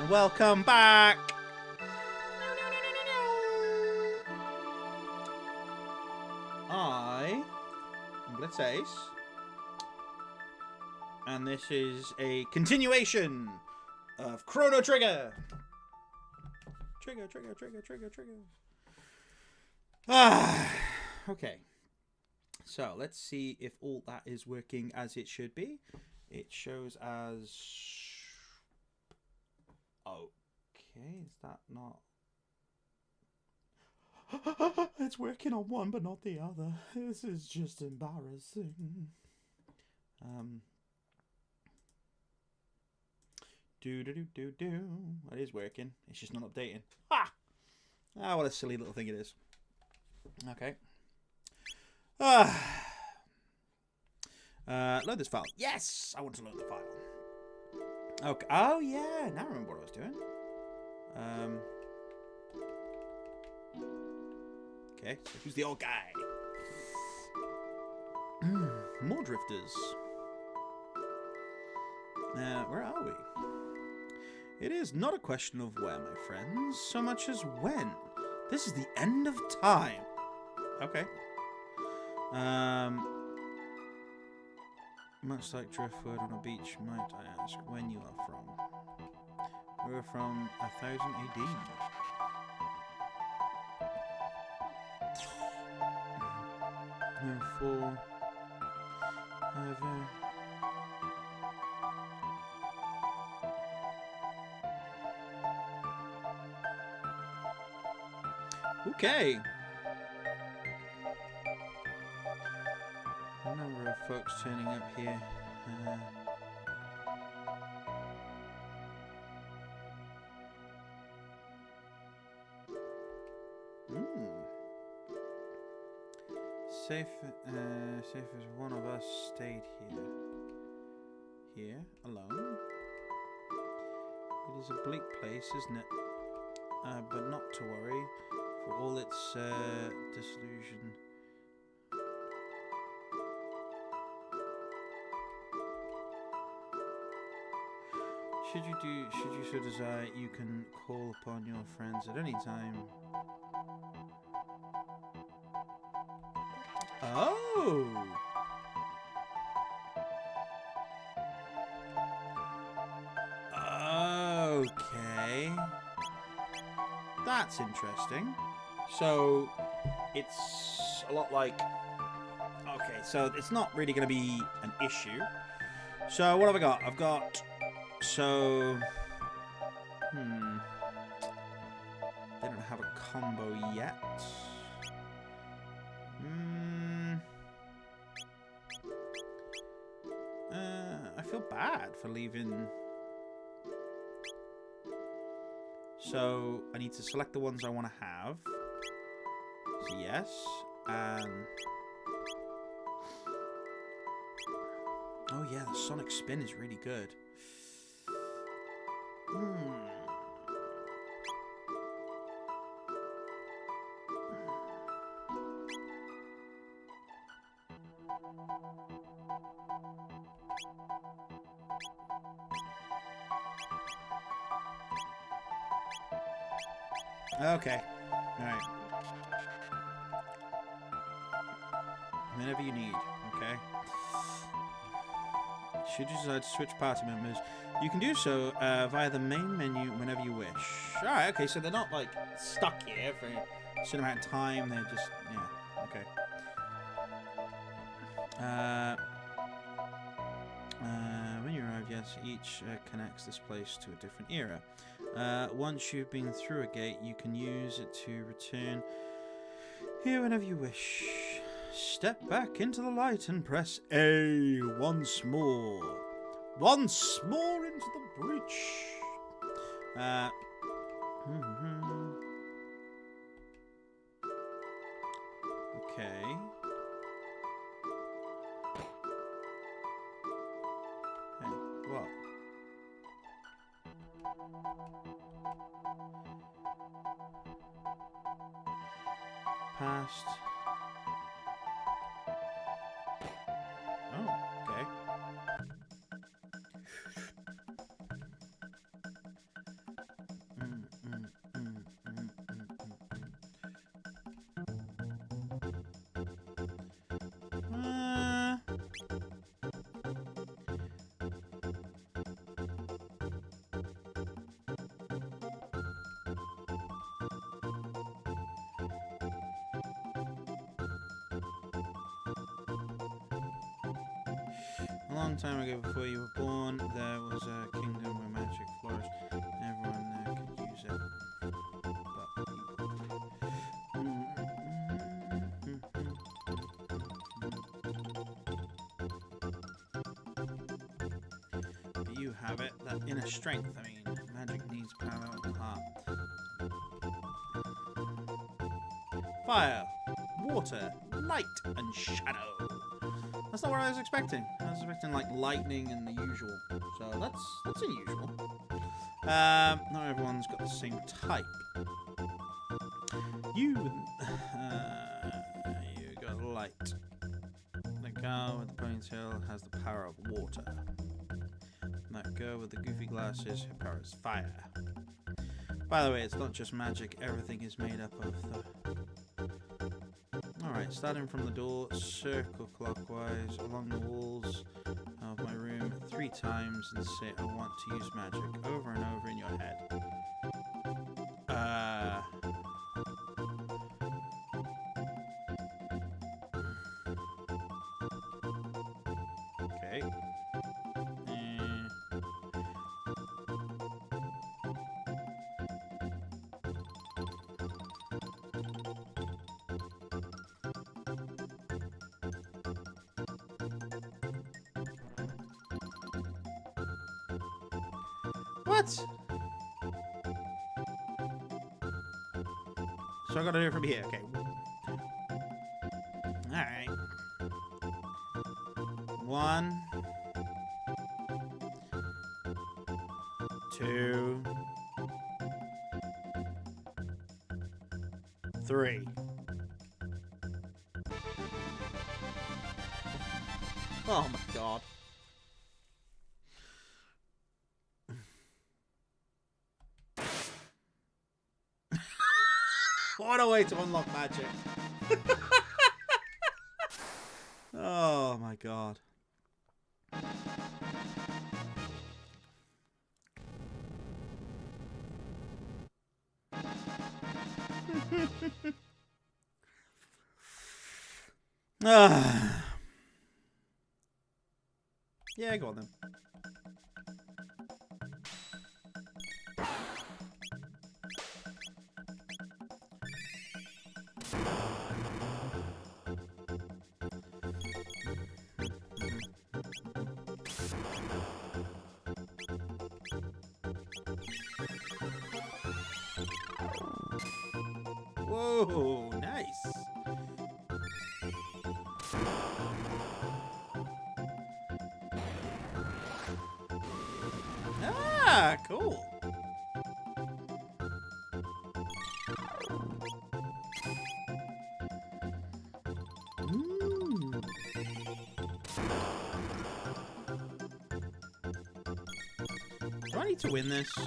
And welcome back. I'm Blitzace, and this is a continuation of Chrono Trigger. Trigger. Okay. So let's see if all that is working as it should be. It shows as... Okay, is that not... It's working on one but not the other. This is just embarrassing. It is working. It's just not updating. Ha! Ah, what a silly little thing it is. Okay. Load this file. Yes! I want to load the file. Okay. Oh, yeah. Now I remember what I was doing. Okay. So who's the old guy? More drifters. Where are we? It is not a question of where, my friends, so much as when. This is the end of time. Okay. Much like driftwood on a beach, might I ask when you are from? We're from 1000 AD. For however. Okay. A number of folks turning up here. Safe as one of us stayed here alone. It is a bleak place, isn't it? But not to worry, for all its disillusion. Should you so desire, you can call upon your friends at any time. Oh! Okay. That's interesting. So, it's a lot like... Okay, so it's not really going to be an issue. So, what have I got? I've got... So... They don't have a combo yet. I feel bad for leaving. So I need to select the ones I want to have. So yes, and oh yeah, the sonic spin is really good. Okay. Alright. Whenever you need, okay? Should you decide to switch party members, you can do so via the main menu whenever you wish. Alright, okay, so they're not, like, stuck here for a certain amount of time. They're just, yeah, okay. When you arrive, yes, each connects this place to a different era. Once you've been through a gate, you can use it to return here whenever you wish. Step back into the light and press A once more. Once more into the breach. Okay. Hey, what? Past. Oh, okay. A long time ago, before you were born, there was a kingdom where magic flourished. Everyone there could use it. But you have it, that inner strength. I mean, magic needs power of the heart. Fire, water, light, and shadow. That's not what I was expecting. I was expecting like lightning and the usual. So that's unusual. Not everyone's got the same type. You got light. The girl with the ponytail has the power of water. And that girl with the goofy glasses, her power is fire. By the way, it's not just magic. Everything is made up of the... Alright, starting from the door, circle clockwise along the walls of my room 3 times and say I want to use magic over and over in your head. Okay. What? So I gotta do it from here, okay. Alright. 1, 2, 3. Oh my god. What a way to unlock magic. Oh my god. Yeah, go on then. Whoa, nice. Ah, cool. Do I need to win this? I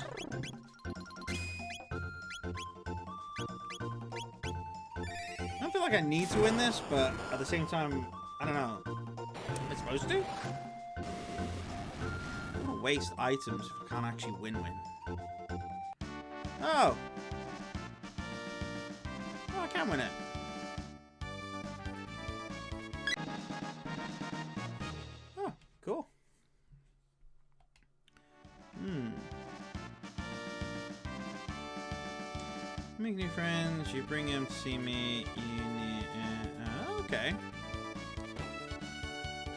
don't feel like I need to win this, but at the same time, I don't know. Am I supposed to? I don't want to waste items if I can't actually win-win. Oh! Oh, I can win it. Oh, cool. Make new friends, you bring them to see me, you need... okay.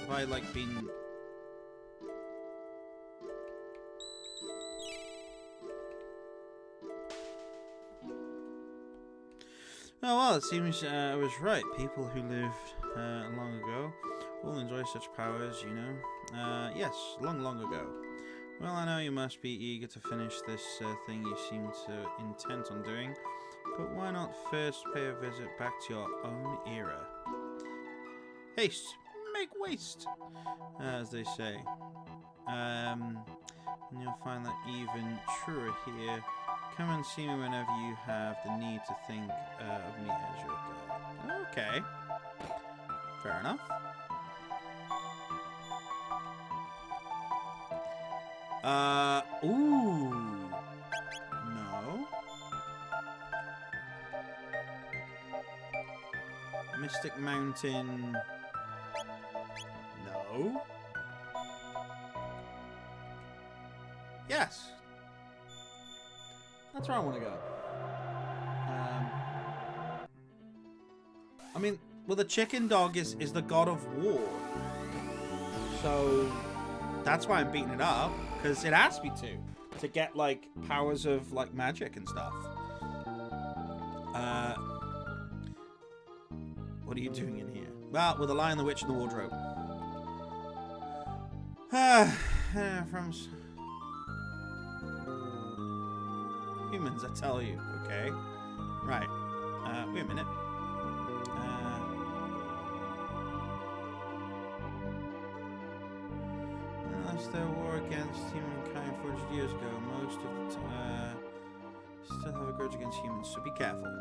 Have I, like, been... Oh, well, it seems I was right. People who lived long ago all enjoy such powers, you know. Yes, long ago. Well, I know you must be eager to finish this thing you seem to intent on doing, but why not first pay a visit back to your own era? Haste, make waste, as they say. And you'll find that even truer here. Come and see me whenever you have the need to think of me as your god. Okay. Fair enough. Ooh. No. Mystic Mountain. No. Yes. That's where I want to go. I mean, well, the chicken dog is the god of war. So that's why I'm beating it up, because it asked me to get like powers of like magic and stuff. What are you doing in here? Well, with the Lion, the Witch, and the Wardrobe. From humans, I tell you. Okay. Right. Wait a minute. Unless there war against humankind 400 years ago, most of the time still have a grudge against humans, so be careful.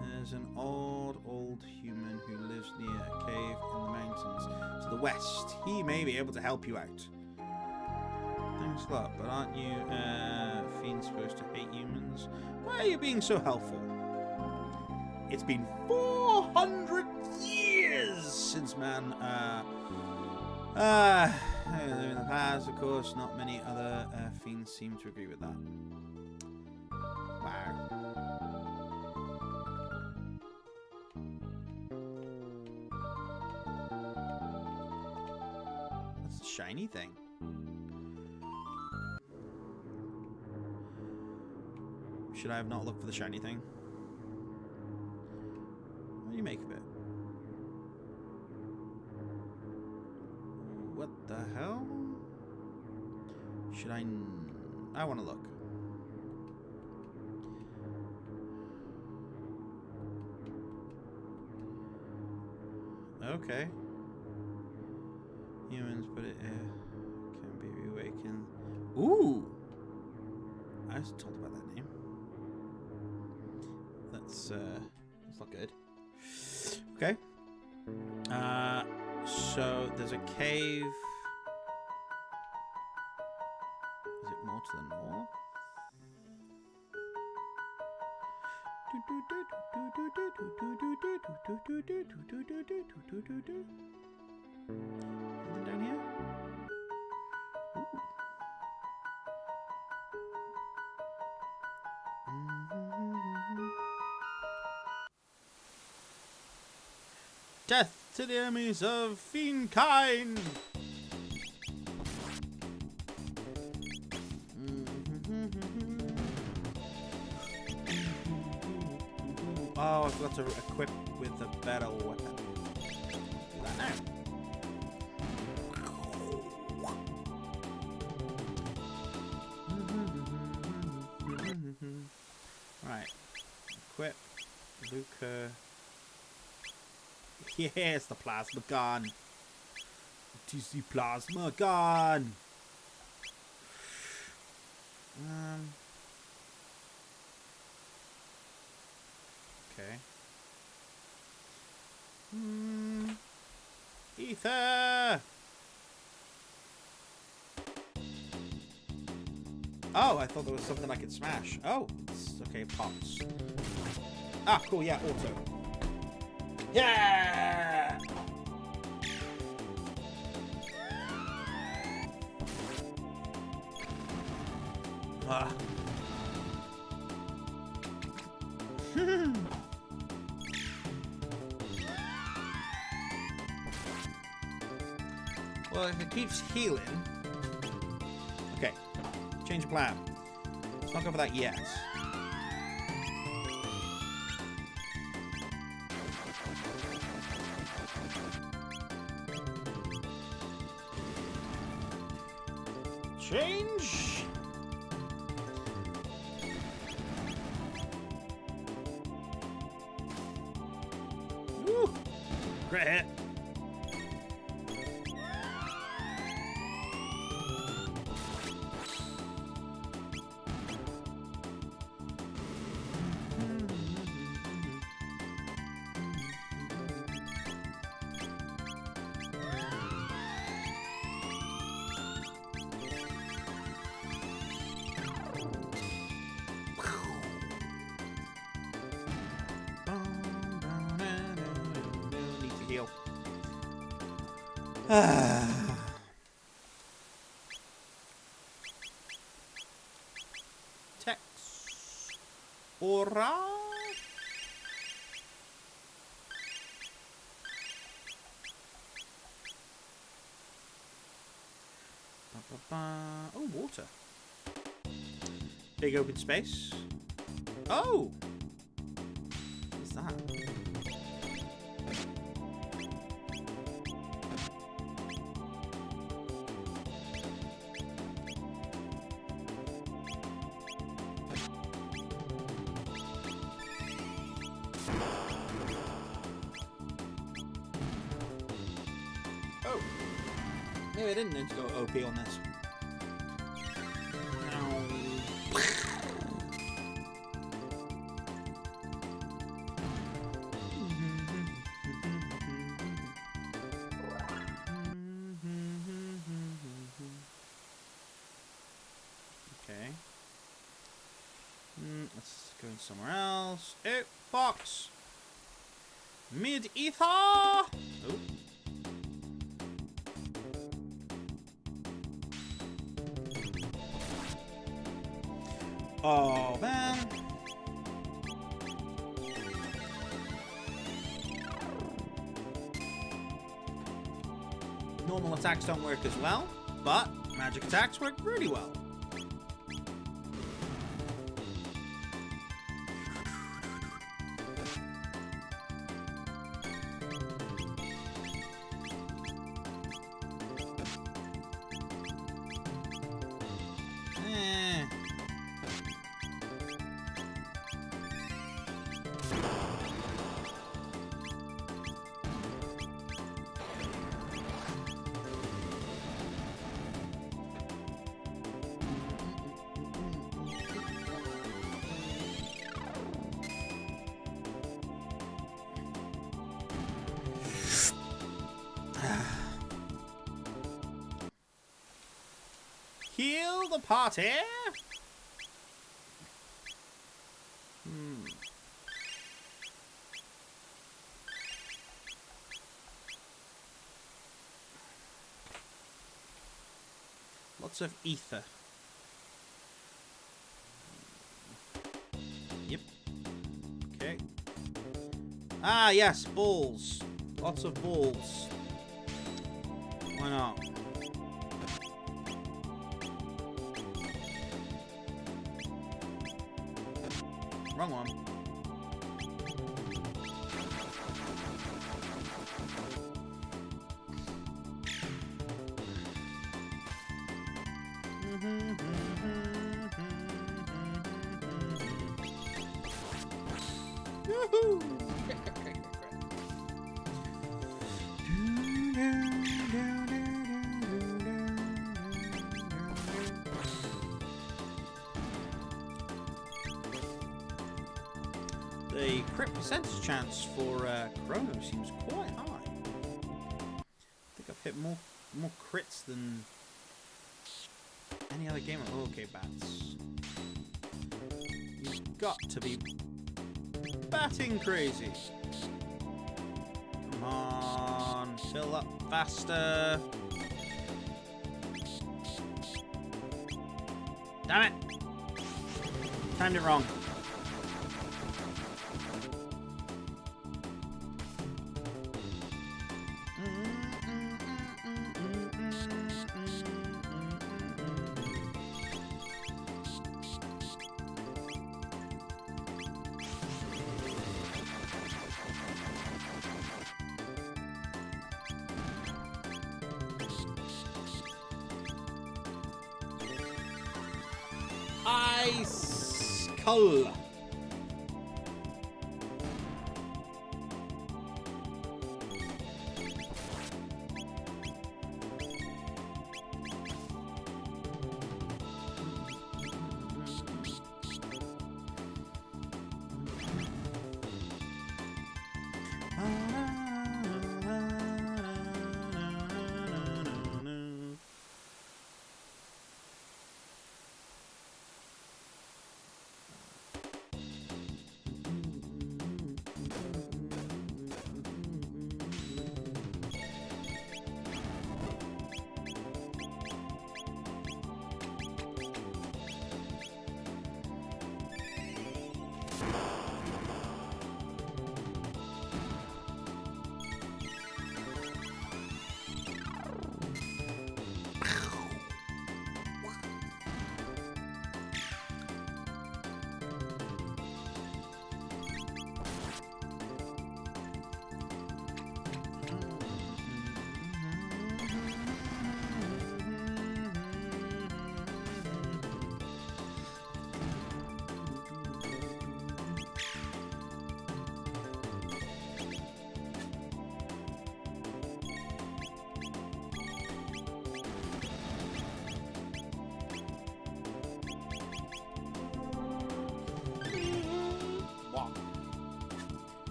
There's an old human who lives near a cave in the mountains to the west. He may be able to help you out. Thanks a lot, but aren't you fiends supposed to hate humans? Why are you being so helpful? It's been 400 years since man in the past, of course. Not many other fiends seem to agree with that. Wow. That's a shiny thing. Should I have not looked for the shiny thing? What do you make of it? What the hell? Should I want to look. Okay. Humans, but it can be reawakened. Ooh! I was told about that name. That's not good. Okay. So there's a cave. Is it more to the north? Something down here? Death to the enemies of fiendkind! Oh, I forgot to equip with the better weapon. Do that now. Right. Equip. Luca. Yes, the plasma gun. It is the plasma gun. Okay. Ether. Oh, I thought there was something I could smash. Oh, it's okay. Pops. Ah, cool. Yeah, auto. Yeah. Ah. Well, if it keeps healing... Okay. Change of plan. Let's not go for that yet. Change! Woo! Great hit. Heal. Ora! Oh, water. Big open space. Oh! What's that? Oh. Maybe I didn't need to go OP on this. Okay. Let's go somewhere else. Oh, box. Mid ether. Oh. Oh man. Normal attacks don't work as well, but magic attacks work really well. Heal the party. Lots of ether. Yep. Okay. Ah, yes, balls. Lots of balls. Why not? Wrong one. Woohoo! The crit percentage chance for Chrono seems quite high. I think I've hit more crits than any other gamer. Oh, okay, bats. You've got to be batting crazy. Come on, fill up faster. Damn it! Timed it wrong. Ice Cola.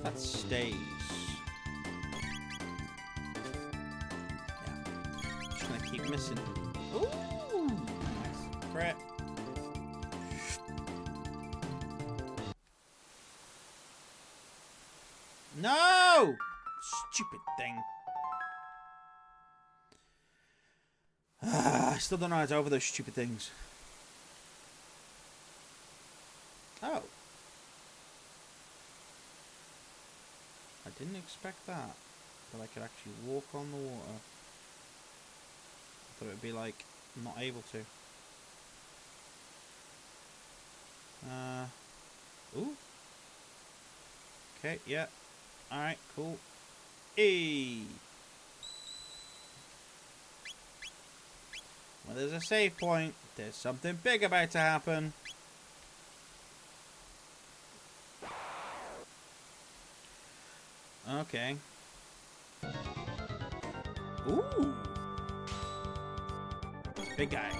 That stays. Yeah. Just gonna keep missing. Ooh! Nice. Crit. No! Stupid thing. I still don't know how to over those stupid things. Oh. I didn't expect that. That I could actually walk on the water. I thought it would be like, not able to. Ooh. Okay, yeah. Alright, cool. Hey! When there's a save point, there's something big about to happen. Okay. Ooh! Big guy.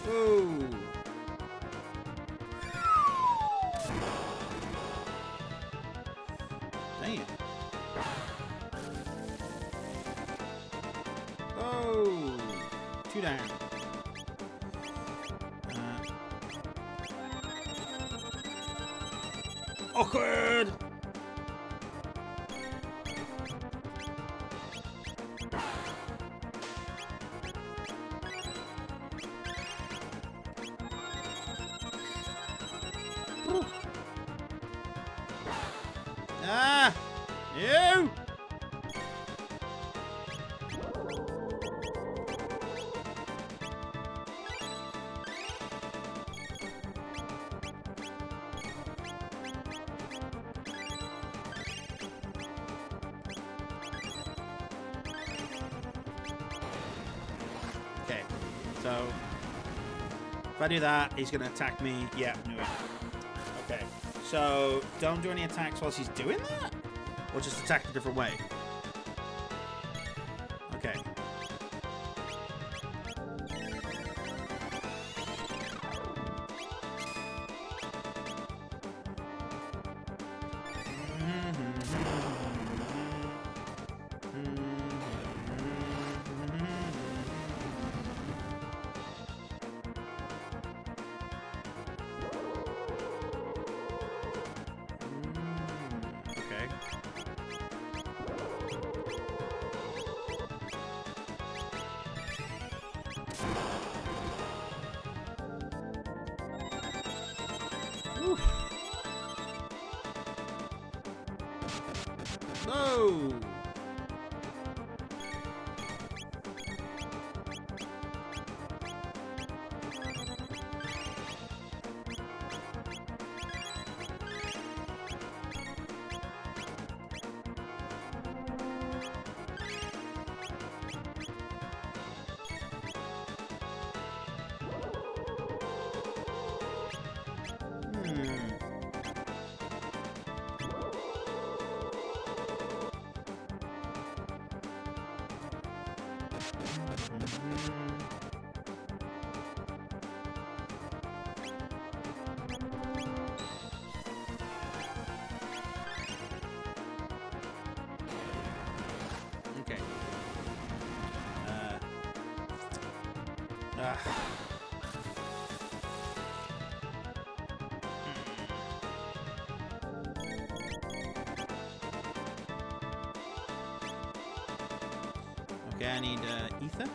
Ooh. Damn. Oh. 2 down. Awkward. Ah! You! Okay, so if I do that, he's gonna attack me. Yeah, knew it. Okay. So, don't do any attacks whilst he's doing that? Or just attack a different way? Okay. Oof. No! Okay. Okay, I need ether.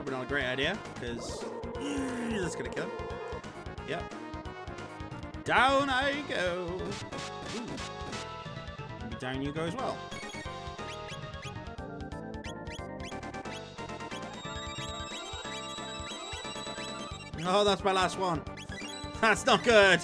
Probably not a great idea, because that's going to kill him. Yep. Down I go. Ooh. Maybe down you go as well. Oh, that's my last one. That's not good.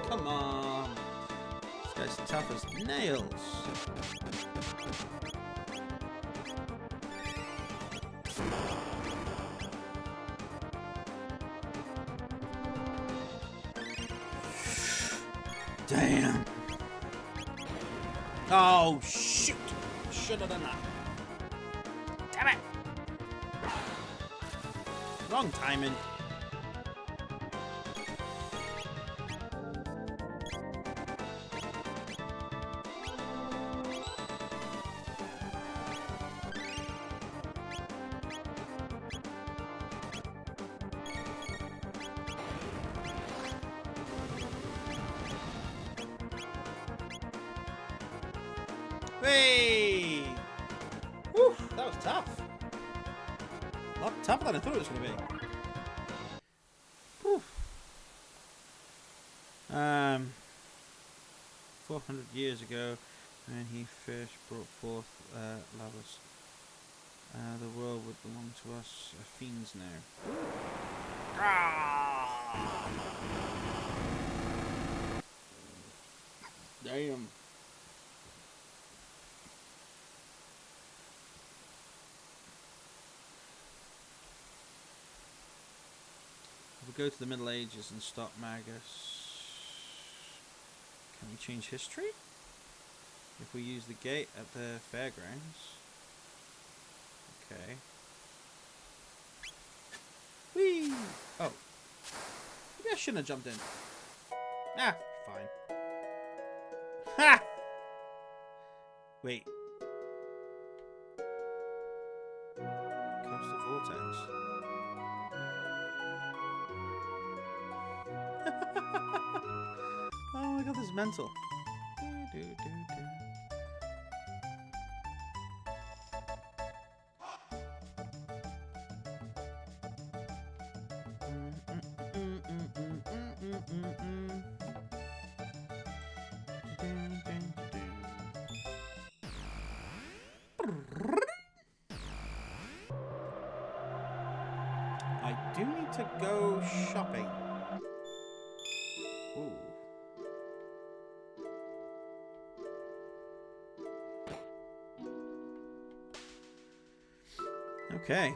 Come on. This guy's tough as nails. Damn. Oh, shoot. Should have done that. Damn it. Wrong timing. Hey! Whew, that was tough. A lot tougher than I thought it was going to be. Whew. 400 years ago, when he first brought forth Lavos, the world would belong to us fiends now. Ah! Damn. If we go to the Middle Ages and stop Magus, can we change history? If we use the gate at the fairgrounds. Okay. Whee! Oh. Maybe I shouldn't have jumped in. Ah, fine. Ha! Wait. Coast of Vortex. Oh my god, this is mental. I do need to go shopping. Ooh. Okay.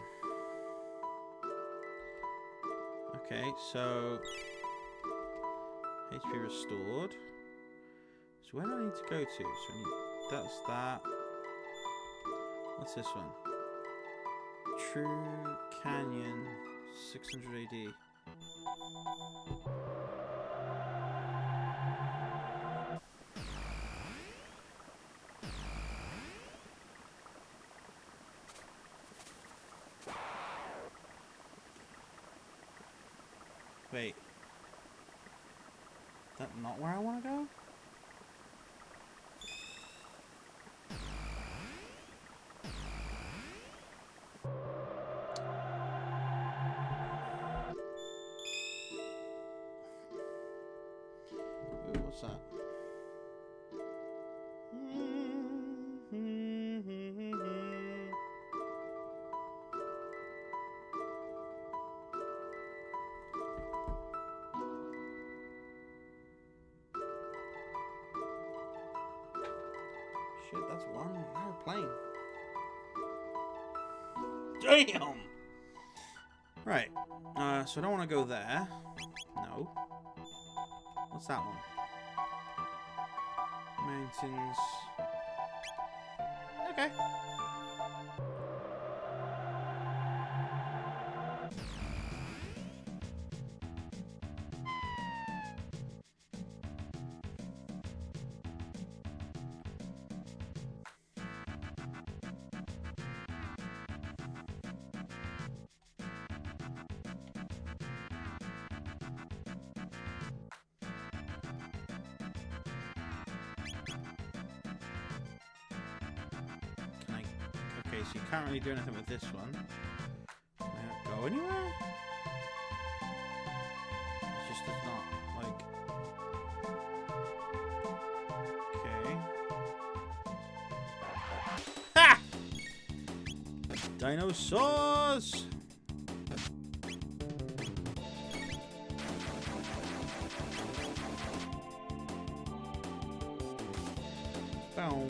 Okay, so HP restored. So where do I need to go to? So that's that. What's this one? True Canyon, 600 AD. Wait. Is that not where I want to go? Ooh, what's that? Shit, that's one airplane. Damn! Right. So I don't want to go there. No. What's that one? Mountains. Okay. Okay, so you can't really do anything with this one. Can I not go anywhere? It just does not, like... Okay. Ha! Dinosaurs! Bow.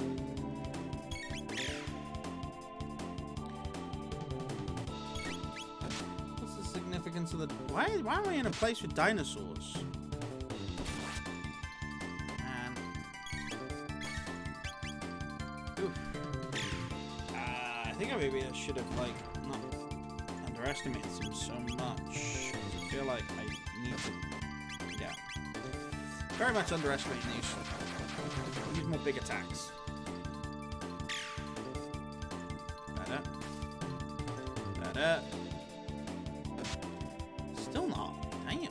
What's the significance of the... Why am I in a place with dinosaurs? Man. Oof. I think maybe I should have, like, not underestimated him so much. I feel like I need to... Yeah. Very much underestimating these. Use my big attacks. Better. Better. Still not. Damn.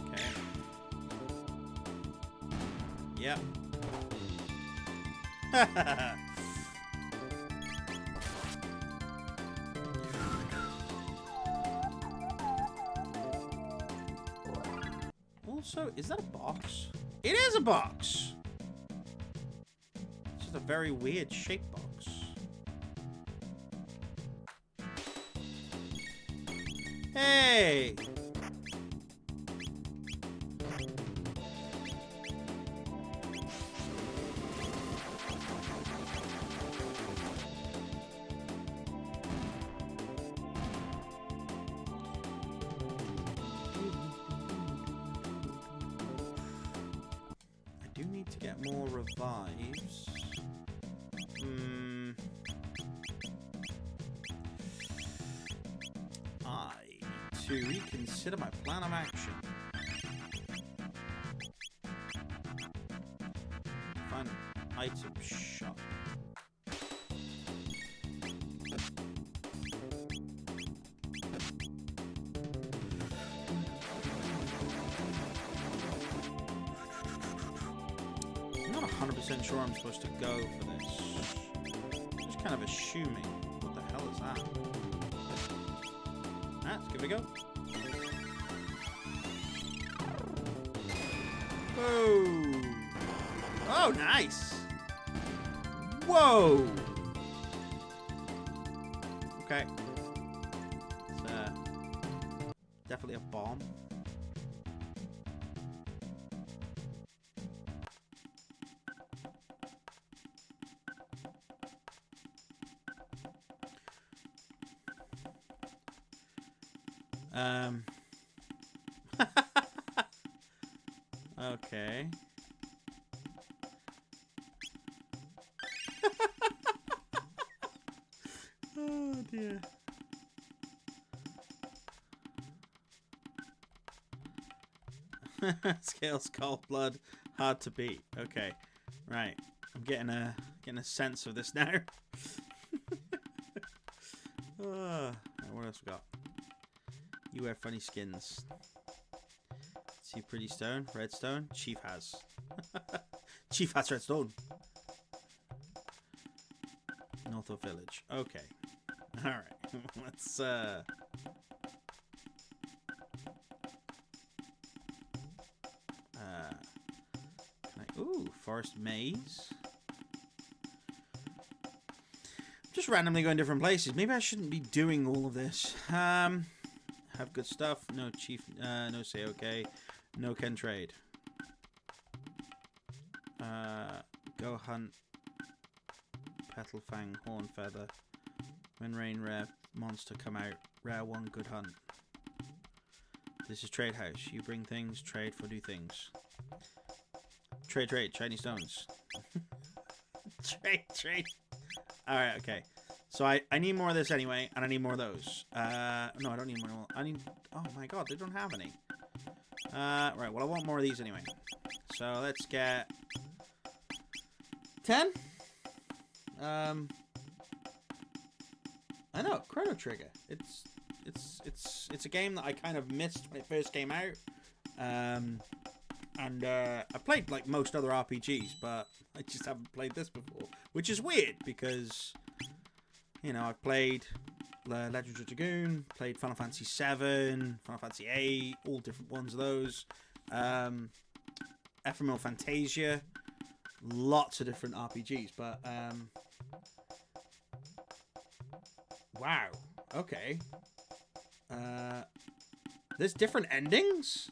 Okay. Yep. Ha Also, is that a box? It is a box! It's just a very weird shaped box. Hey! To get more revives. I need to reconsider my plan of action. Find an item shop. I'm not 100% sure I'm supposed to go for this. Just kind of assuming. What the hell is that? Let's give it a go. Whoa! Oh, nice! Whoa! Okay. It's definitely a bomb. Okay. Oh dear. Scales, cold blood, hard to beat. Okay, right. I'm getting a sense of this now. What else we got? You wear funny skins. See pretty stone, redstone. Chief has. Chief has redstone. Northwood Village. Okay. All right. Let's ooh, forest maze. Just randomly going different places. Maybe I shouldn't be doing all of this. Have good stuff. No chief. No say okay. No can trade. Go hunt. Petal fang, horn feather. When rain, rare monster come out. Rare one, good hunt. This is trade house. You bring things, trade for new things. Trade, shiny stones. Trade. Alright, okay. So I need more of this anyway, and I need more of those. No, I don't need more. I need... Oh my god, they don't have any. Right, well I want more of these anyway. So let's get... 10? I know, Chrono Trigger. It's a game that I kind of missed when it first came out. And I played like most other RPGs, but I just haven't played this before, which is weird because, you know, I've played Legend of Dragoon, played Final Fantasy 7, Final Fantasy 8, all different ones of those. Ephemeral Fantasia, lots of different RPGs, but wow, okay. There's different endings?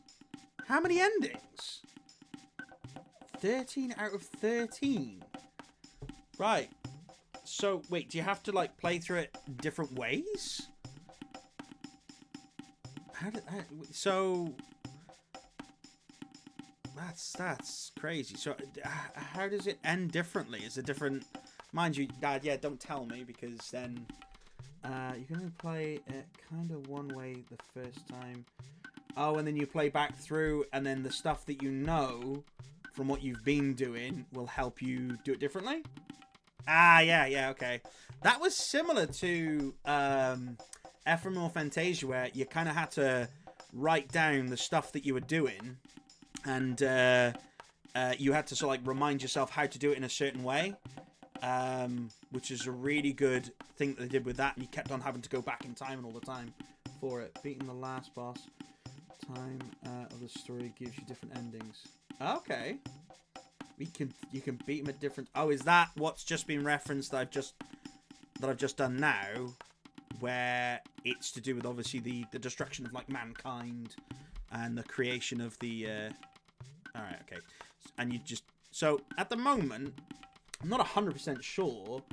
How many endings? 13 out of 13. Right. So, wait, do you have to, like, play through it different ways? So... That's crazy. So, how does it end differently? Is it different... Mind you, Dad, yeah, don't tell me, because then... you can only play it kind of one way the first time. Oh, and then you play back through, and then the stuff that you know from what you've been doing will help you do it differently? Ah, yeah, okay. That was similar to Ephemeral Fantasia, where you kind of had to write down the stuff that you were doing, and you had to sort of like remind yourself how to do it in a certain way, which is a really good thing that they did with that, and you kept on having to go back in time and all the time for it. Beating the last boss time of the story gives you different endings. Okay. You can beat them at different... Oh, is that what's just been referenced that I've just done now? Where it's to do with, obviously, the destruction of, like, mankind and the creation of the... Alright, okay. And you just... So, at the moment, I'm not 100% sure.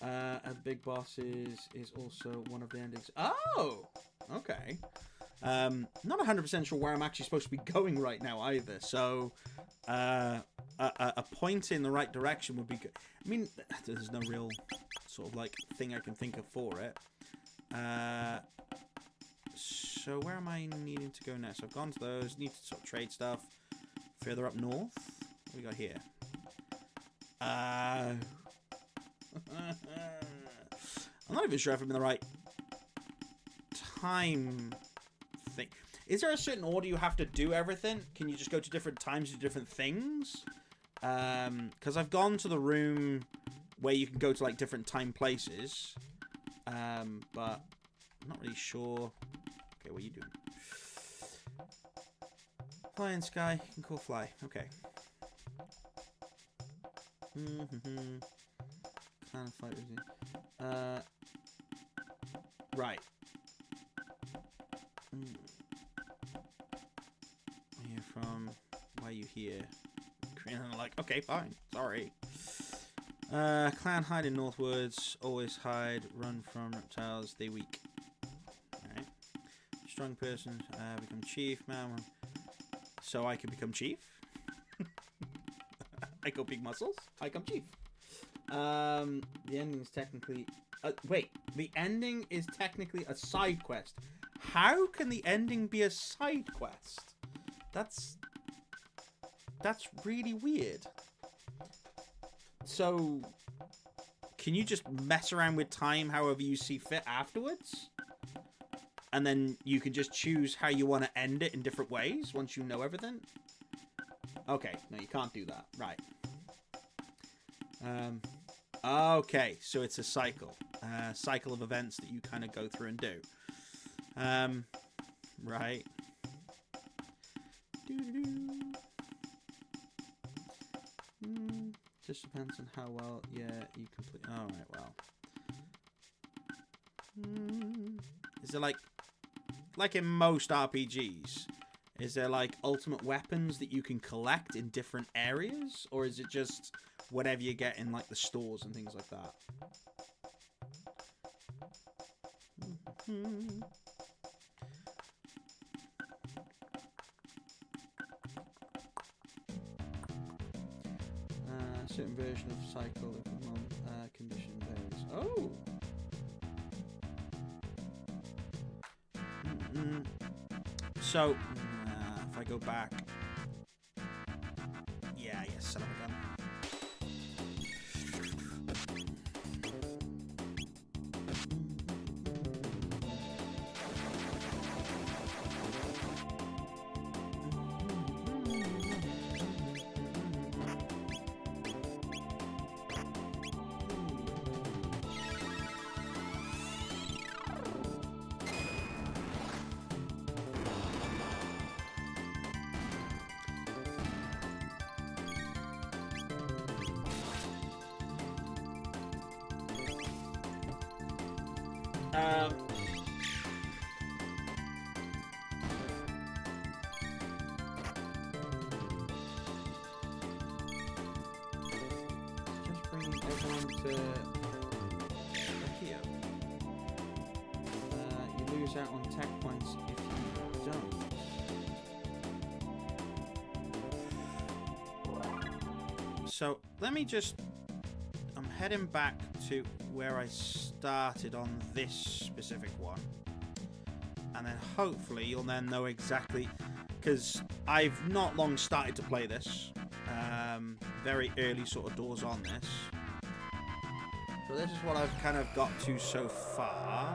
The big boss is also one of the endings. Oh! Okay. Not 100% sure where I'm actually supposed to be going right now either. So, a point in the right direction would be good. I mean, there's no real sort of like thing I can think of for it. So where am I needing to go next? I've gone to those. Need to sort of trade stuff. Further up north. What do we got here? I'm not even sure if I'm in the right time thing. Is there a certain order you have to do everything? Can you just go to different times to different things? Because I've gone to the room where you can go to like different time places. But I'm not really sure. Okay, what are you doing? Fly in sky. You can call fly. Okay. Kind of fight with you. Right. Here from... Why are you here? And I'm like, okay, fine. Sorry. Clan hide in Northwoods. Always hide. Run from reptiles. They weak. Alright. Strong person. Become chief. Man. So I can become chief? I go big muscles. I come chief. The ending is technically... wait. The ending is technically a side quest. How can the ending be a side quest? That's really weird. So, can you just mess around with time however you see fit afterwards? And then you can just choose how you want to end it in different ways once you know everything? Okay, no, you can't do that. Right. Okay, so it's a cycle. Cycle of events that you kind of go through and do. Right. Just depends on how well, yeah, you complete. Alright, well. Is there like in most RPGs, is there like ultimate weapons that you can collect in different areas? Or is it just whatever you get in like the stores and things like that? Certain version of cycle if condition varies. Oh! So, if I go back... Yeah, yes, son of a gun. Just bring everyone to here. You lose out on tech points if you don't. So let me just... I'm heading back to where I started on this specific one. And then hopefully you'll then know exactly... Because I've not long started to play this. Very early sort of doors on this. So this is what I've kind of got to so far.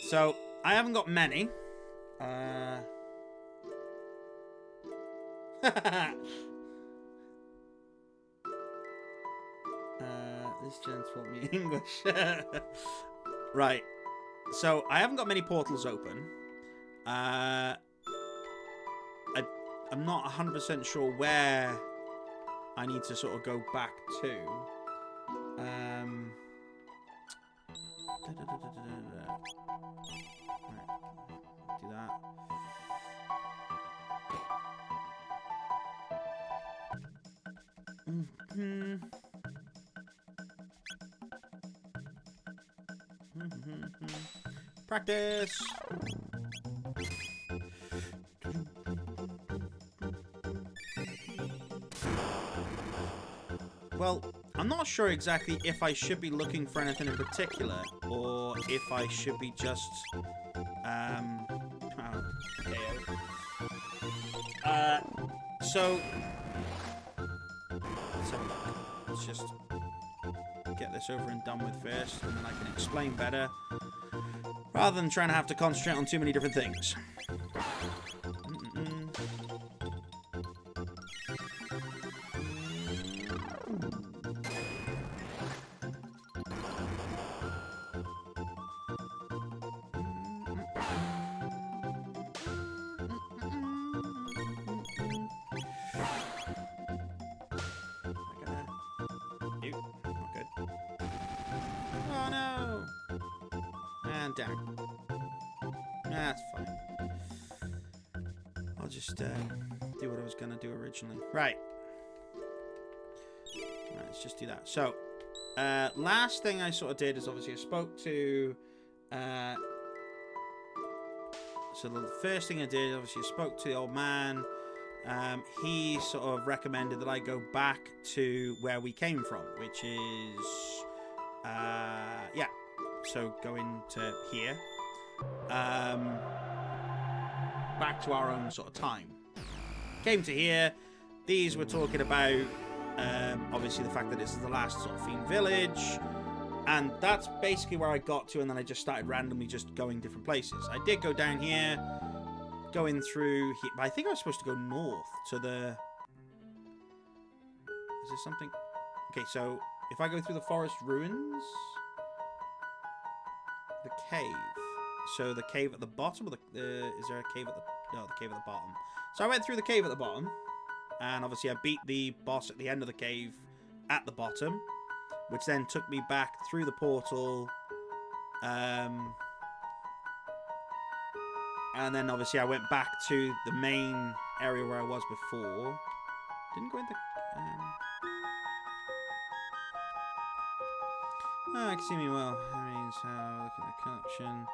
So I haven't got many. This gent taught me English. Right. So I haven't got many portals open. I'm not 100% sure where I need to sort of go back to. Right, do that. Practice. Well, I'm not sure exactly if I should be looking for anything in particular, or if I should be just, so let's just get this over and done with first, and then I can explain better, rather than trying to have to concentrate on too many different things. Oh no! And down. That's fine. I'll just do what I was going to do originally. Right. Right, let's just do that. So, last thing I sort of did is obviously I spoke to... so the first thing I did, obviously I spoke to the old man. He sort of recommended that I go back to where we came from, which is... yeah. So going to here. Back to our own sort of time. Came to here. These were talking about obviously the fact that this is the last sort of fiend village, and that's basically where I got to, and then I just started randomly just going different places. I did go down here, going through here, but I think I was supposed to go north to the... Is there something? Okay, so if I go through the forest ruins, the cave. So the cave at the bottom, or is there a cave at the... No, the cave at the bottom. So I went through the cave at the bottom, and obviously I beat the boss at the end of the cave at the bottom, which then took me back through the portal, and then obviously I went back to the main area where I was before. Didn't go into... I can see me well. That means look at the collection.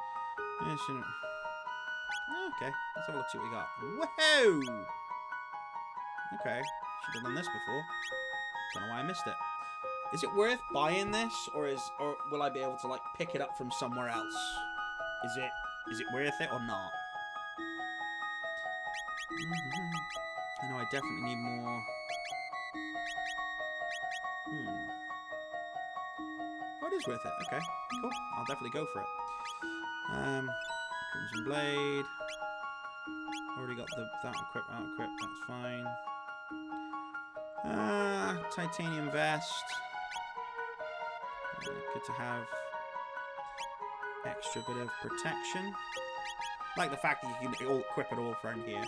Okay, let's have a look, see what we got. Whoa! Okay, should have done this before. Don't know why I missed it. Is it worth buying this, or will I be able to like pick it up from somewhere else? Is it worth it or not? I know I definitely need more. Oh, it is worth it. Okay, cool. I'll definitely go for it. Crimson Blade. Already got that equipped, that's fine. Titanium Vest. Good to have extra bit of protection. Like the fact that you can all equip it all from here.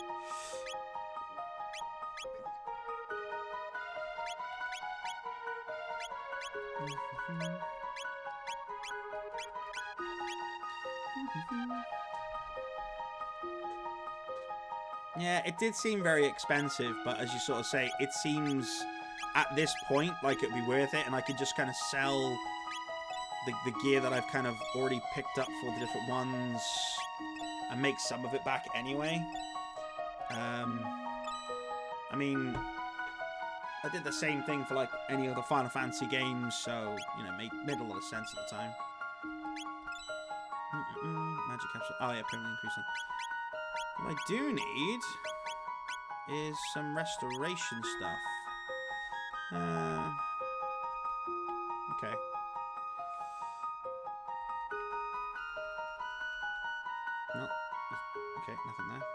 Yeah, it did seem very expensive, but as you sort of say, it seems at this point like it'd be worth it, and I could just kind of sell the gear that I've kind of already picked up for the different ones and make some of it back anyway. I mean, I did the same thing for like any other Final Fantasy games, so, you know, made a lot of sense at the time. Magic capsule. Oh yeah, permanently increasing. What I do need is some restoration stuff. Okay. No. Okay, nothing there.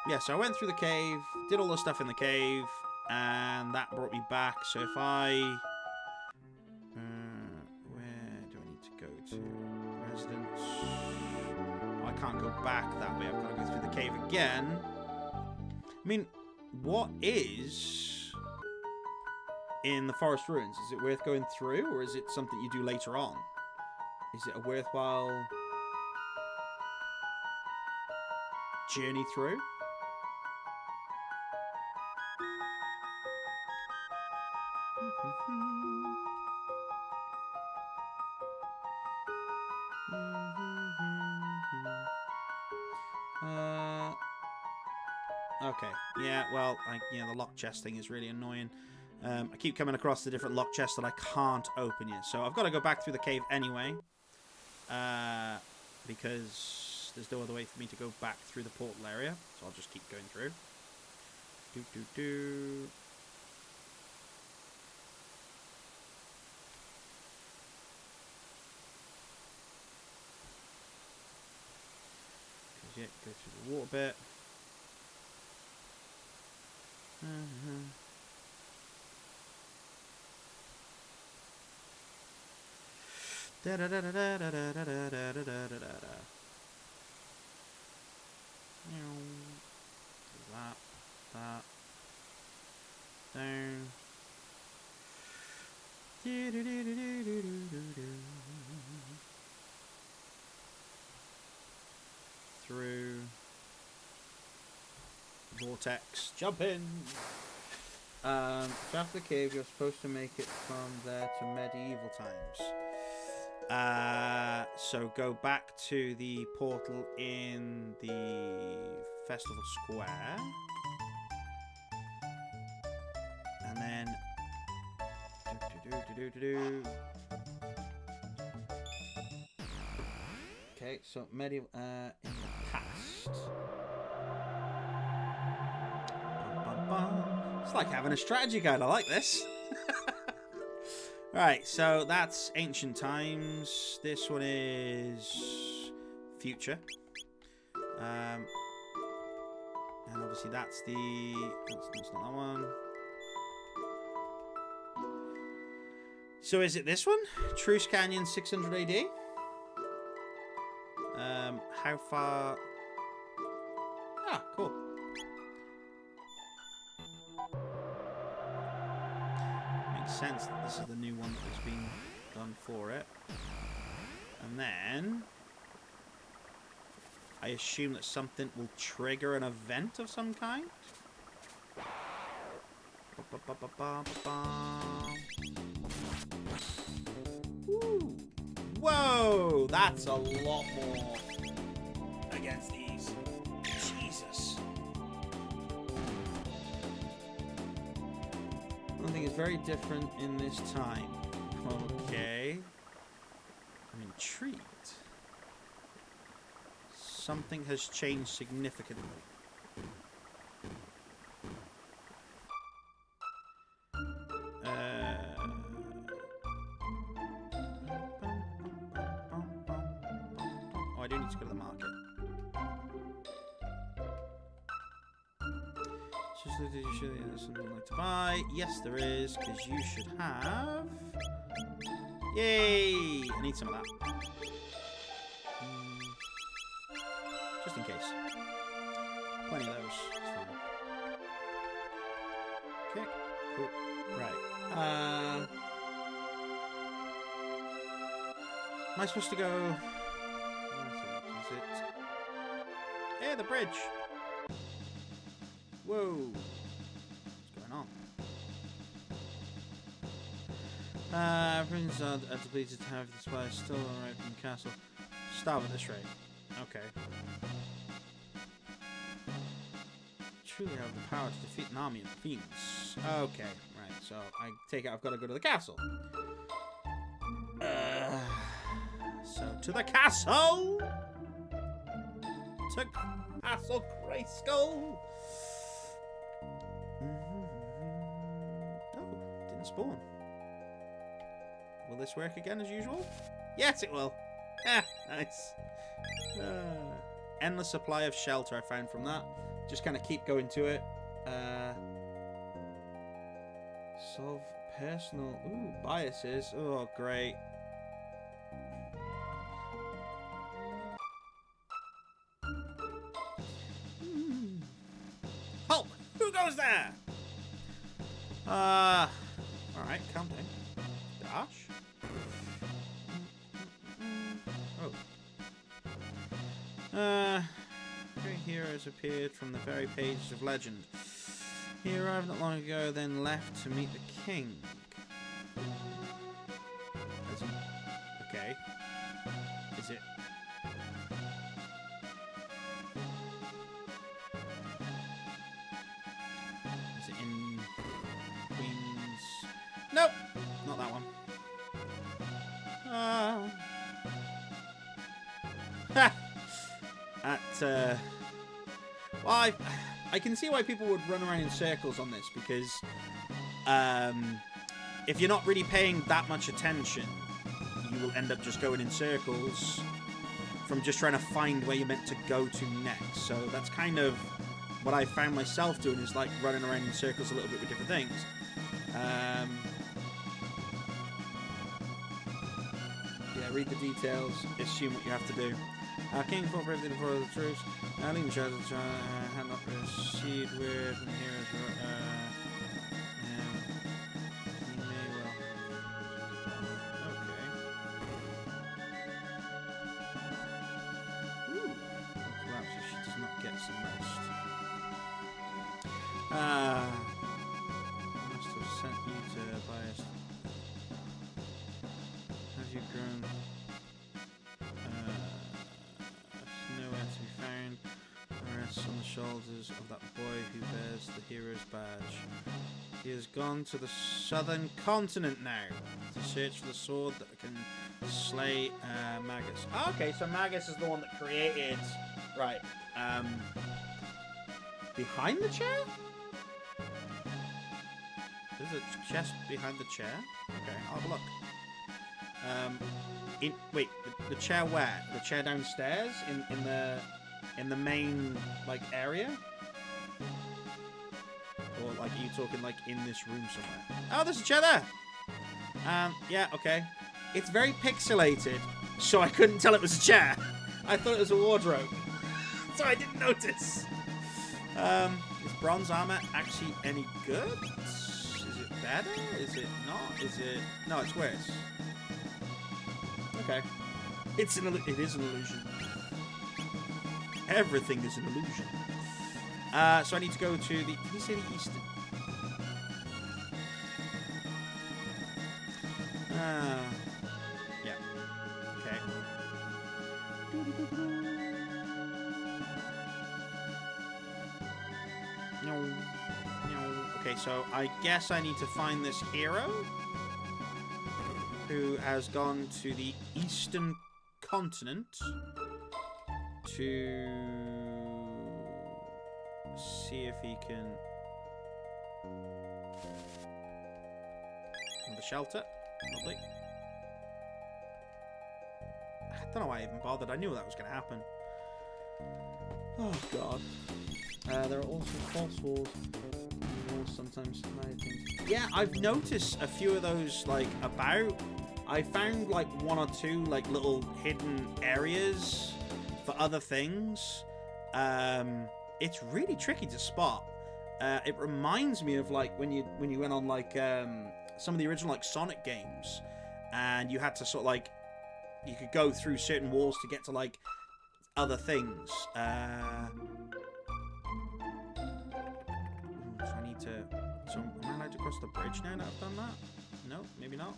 Yeah, so I went through the cave, did all the stuff in the cave, and that brought me back. So if I... where do I need to go to? Residence. Oh, I can't go back that way. I've got to go through the cave again. I mean, what is in the forest ruins? Is it worth going through, or is it something you do later on? Is it a worthwhile journey through? Okay. Yeah, well, the lock chest thing is really annoying. I keep coming across the different lock chests that I can't open yet. So I've got to go back through the cave anyway. Because there's no other way for me to go back through the portal area. So I'll just keep going through. Yeah, go through the water bit. That. Down. Through. Vortex. Jump in! After the cave, you're supposed to make it from there to medieval times. So go back to the portal in the Festival Square. And then... Okay, so medieval... in the past... It's like having a strategy guide. I like this. Right, so that's ancient times. This one is future. And obviously that's the... That's not that one. So is it this one? Truce Canyon 600 AD? How far... Ah, cool. Sense that this is the new one that's been done for it. And then I assume that something will trigger an event of some kind. Ooh. Whoa, that's a lot more against these. Jesus. Something is very different in this time. Okay. I'm intrigued. Something has changed significantly. Oh, I do need to go to the market. There's something I'd like to buy. Yes, there is, because you should have... Yay! I need some of that. Just in case. Plenty of those. It's fine. Okay, cool. Right. Am I supposed to go... Is it... Yeah, the bridge! Whoa! What's going on? Prisoners are depleted to have the supplies still arrived in the castle. Starve at this rate. Okay. Truly have the power to defeat an army of fiends. Okay, right, so I take it I've got to go to the castle. So, to the castle! To Castle Grayskull! Oh, didn't spawn. Will this work again as usual? Yes, it will. Ah, nice. Endless supply of shelter I found from that. Just kind of keep going to it. Solve personal biases. Oh, great. Halt! Who goes there? Alright, calm down. Dash? Oh. Great heroes appeared from the very pages of legend. He arrived not long ago, then left to meet the king. Okay. Is it... Is it in Queen's... Nope! Not that one. Well, I can see why people would run around in circles on this, because if you're not really paying that much attention, you will end up just going in circles from just trying to find where you're meant to go to next. So that's kind of what I found myself doing, is like running around in circles a little bit with different things. Yeah, read the details, assume what you have to do. King fought bravely before the troops. Leading charge of the had not received word from the heroes. He may well. Okay. Ooh. Perhaps if she does not get some rest. I must have sent you to bias. Have you grown? Nowhere to be found. Rests on the shoulders of that boy who bears the hero's badge. He has gone to the southern continent now to search for the sword that can slay Magus. Oh, okay, so Magus is the one that created... Right. Behind the chair? There's a chest behind the chair? Okay, I'll have a look. Wait, the chair where? The chair downstairs in the main like area? Or like are you talking like in this room somewhere? Oh, there's a chair there. Yeah, okay. It's very pixelated, so I couldn't tell it was a chair. I thought it was a wardrobe, so I didn't notice. Is bronze armor actually any good? Is it better? Is it not? Is it? No, it's worse. Okay. It is an illusion. Everything is an illusion. So I need to go to the... Did you say the eastern? Yeah. Okay. No. Okay, so I guess I need to find this hero who has gone to the eastern continent to see if he can... The shelter. Lovely. I don't know why I even bothered. I knew that was going to happen. Oh, God. There are also false walls. Sometimes yeah, I've noticed a few of those like about. I found like one or two like little hidden areas for other things. It's really tricky to spot. It reminds me of like when you went on like some of the original like Sonic games, and you had to sort of like you could go through certain walls to get to, like, other things. So I need to... So, am I allowed to cross the bridge now that I've done that? No, maybe not.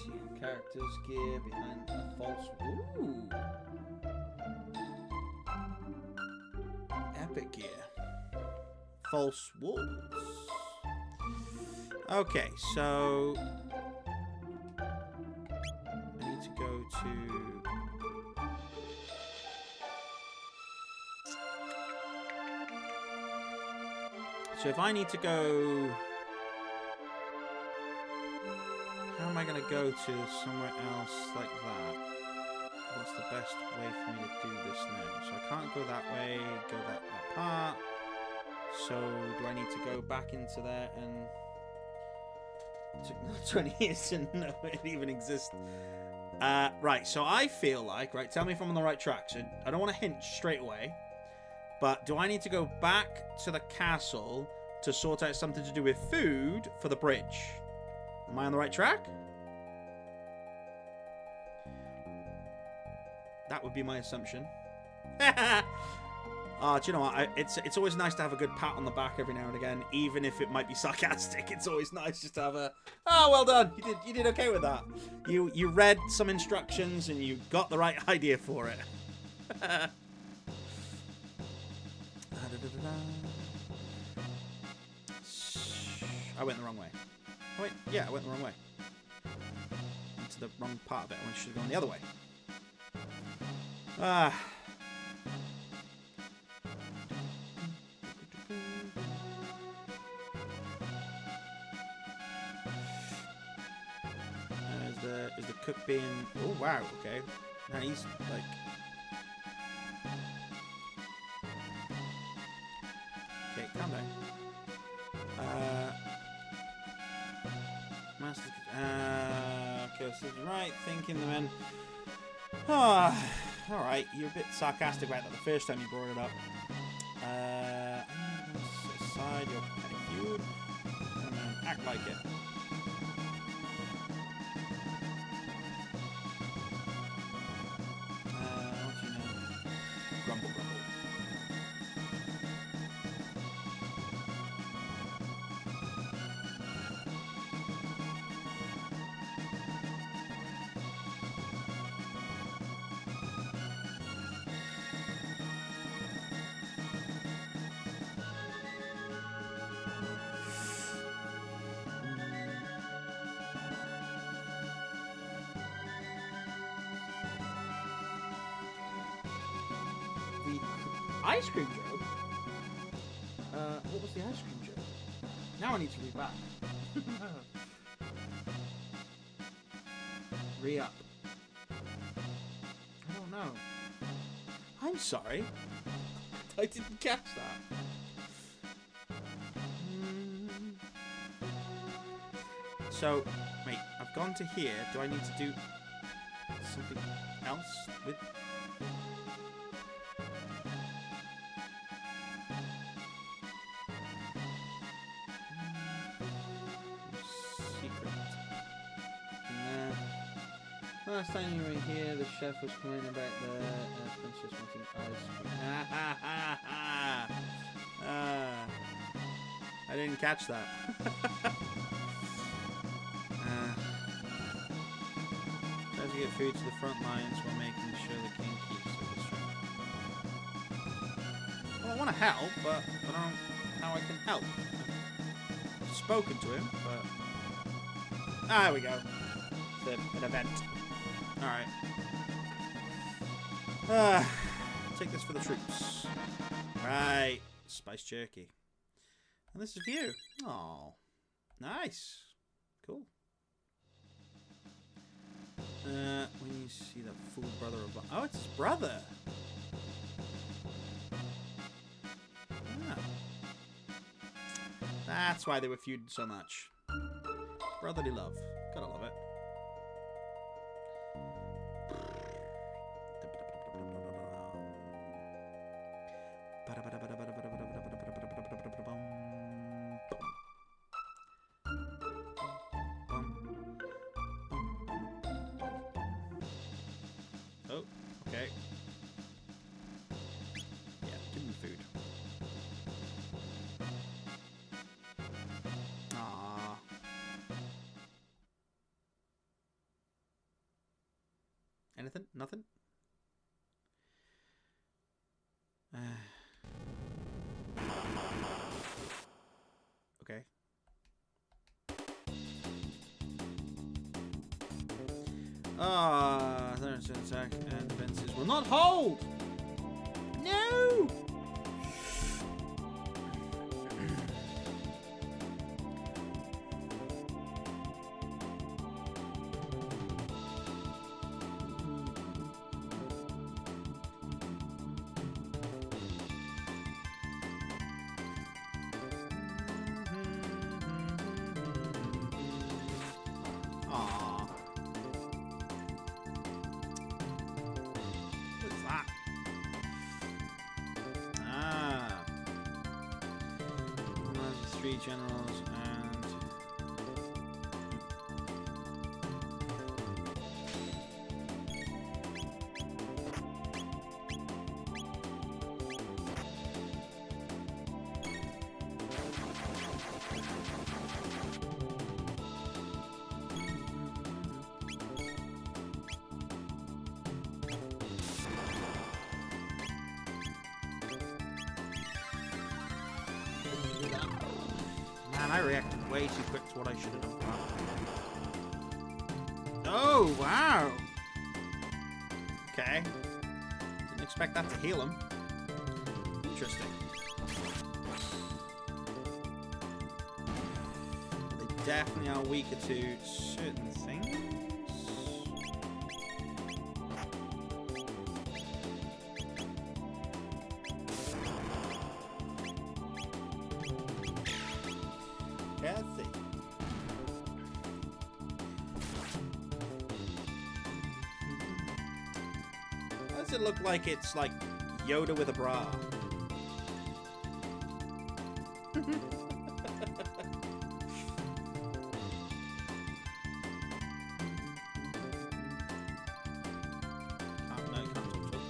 See characters gear behind a false... Ooh! Epic gear. False walls. Okay, so... I need to go to... So if I need to go... How am I going to go to somewhere else like that? What's the best way for me to do this now? So I can't go that way, go that part. So do I need to go back into there and... It took 20 years to know it even exists. Right, so I feel like... Right, tell me if I'm on the right track. So I don't want to hint straight away. But do I need to go back to the castle to sort out something to do with food for the bridge? Am I on the right track? That would be my assumption. Do you know what? It's always nice to have a good pat on the back every now and again, even if it might be sarcastic. It's always nice just to have a, oh, well done. You did okay with that. You read some instructions and you got the right idea for it. I went the wrong way. Oh, wait, yeah, I went the wrong way. Into the wrong part of it. I should have gone the other way. Is the cook being... Oh, wow, okay. Now he's, like... Okay, calm down. Master... okay, so right, thinking the men... alright, you're a bit sarcastic about that the first time you brought it up. Aside your petty feud. Act like it. What do you know? Grumble, grumble. Ice cream joke? What was the ice cream joke? Now I need to read back. Re-up. I don't know. I'm sorry. I didn't catch that. So, wait, I've gone to here. Do I need to do something else with... Last time you were here, the chef was complaining about the princess wanting ice cream. I didn't catch that. Tries to get food to the front lines while making sure the king keeps it. Well, I want to help, but I don't know how I can help. I've spoken to him, but... there we go. It's an event. Alright. Take this for the troops. Right. Spice jerky. And this is for you. Oh. Nice. Cool. When you see that fool brother of... Oh, it's his brother. Ah. That's why they were feuding so much. Brotherly love. Gotta love it. Okay. Yeah, give him food. Ah. Anything? Nothing? Okay. Ah, attack and defenses will not hold. No. Aw. What's that? Ah. One of the 3 generals and... Man, I reacted way too quick to what I should have done. Oh, wow. Okay. Didn't expect that to heal him. Interesting. They definitely are weaker to certain things. Let's see. Why does it look like it's like Yoda with a bra? No, you can't talk to him.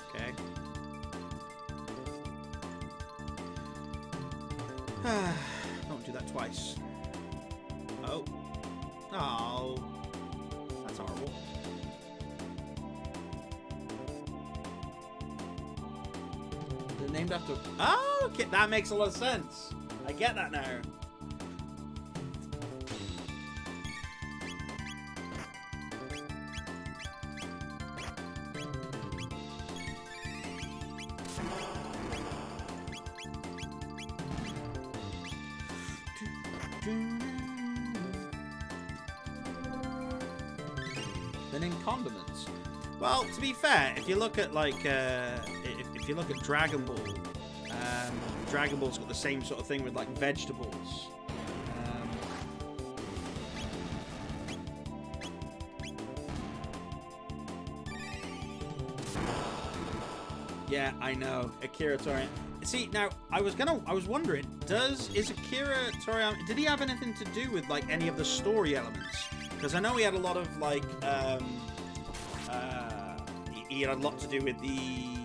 Okay. Don't do that twice. Oh. Oh. That's horrible. They're named after... Oh, okay. That makes a lot of sense. I get that now. Than in condiments. Well, to be fair, if you look at like if you look at Dragon Ball, Dragon Ball's got the same sort of thing with like vegetables. Yeah, I know. Akira Toriyama. See, now I was wondering, is Akira Toriyama, did he have anything to do with like any of the story elements? Because I know he had a lot of like he had a lot to do with the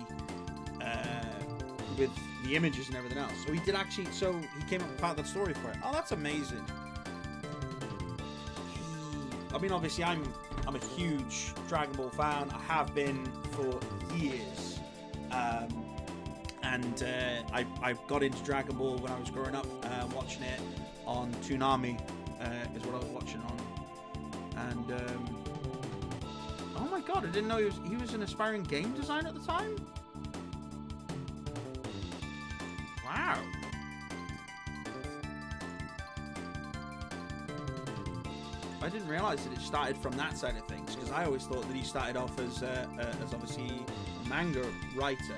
images and everything else. So he did actually. So he came up with part of the story for it. Oh, that's amazing. I mean, obviously, I'm a huge Dragon Ball fan. I have been for years. And I got into Dragon Ball when I was growing up, watching it on Toonami, is what I was watching on. And oh my god, I didn't know he was an aspiring game designer at the time. Wow. I didn't realize that it started from that side of things, because I always thought that he started off as obviously a manga writer,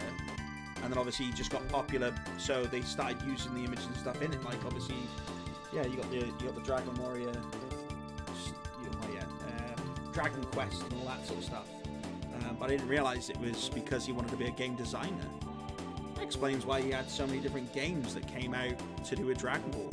and then obviously he just got popular, so they started using the images and stuff in it. Like obviously, yeah, you got the Dragon Warrior, Dragon Quest and all that sort of stuff. But I didn't realize it was because he wanted to be a game designer. That explains why he had so many different games that came out to do with Dragon Ball.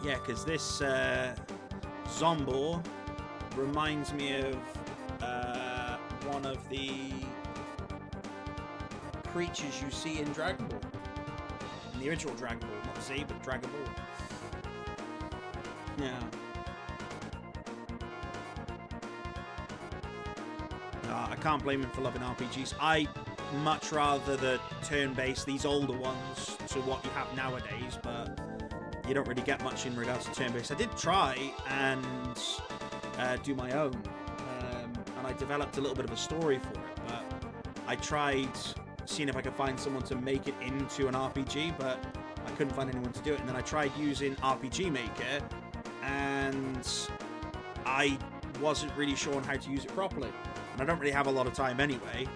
Yeah, because this Zombor reminds me of one of the creatures you see in Dragon Ball. In the original Dragon Ball, not Z, but Dragon Ball. Yeah. I can't blame him for loving RPGs. I much rather the turn-based, these older ones, to what you have nowadays, but you don't really get much in regards to turn-based. I did try and do my own, and I developed a little bit of a story for it, but I tried seeing if I could find someone to make it into an RPG, but I couldn't find anyone to do it. And then I tried using RPG Maker, and I wasn't really sure on how to use it properly. And I don't really have a lot of time anyway,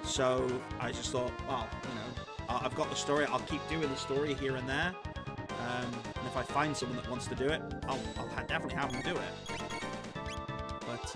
so I just thought, well, you know, I've got the story, I'll keep doing the story here and there, and if I find someone that wants to do it, I'll definitely have them do it. But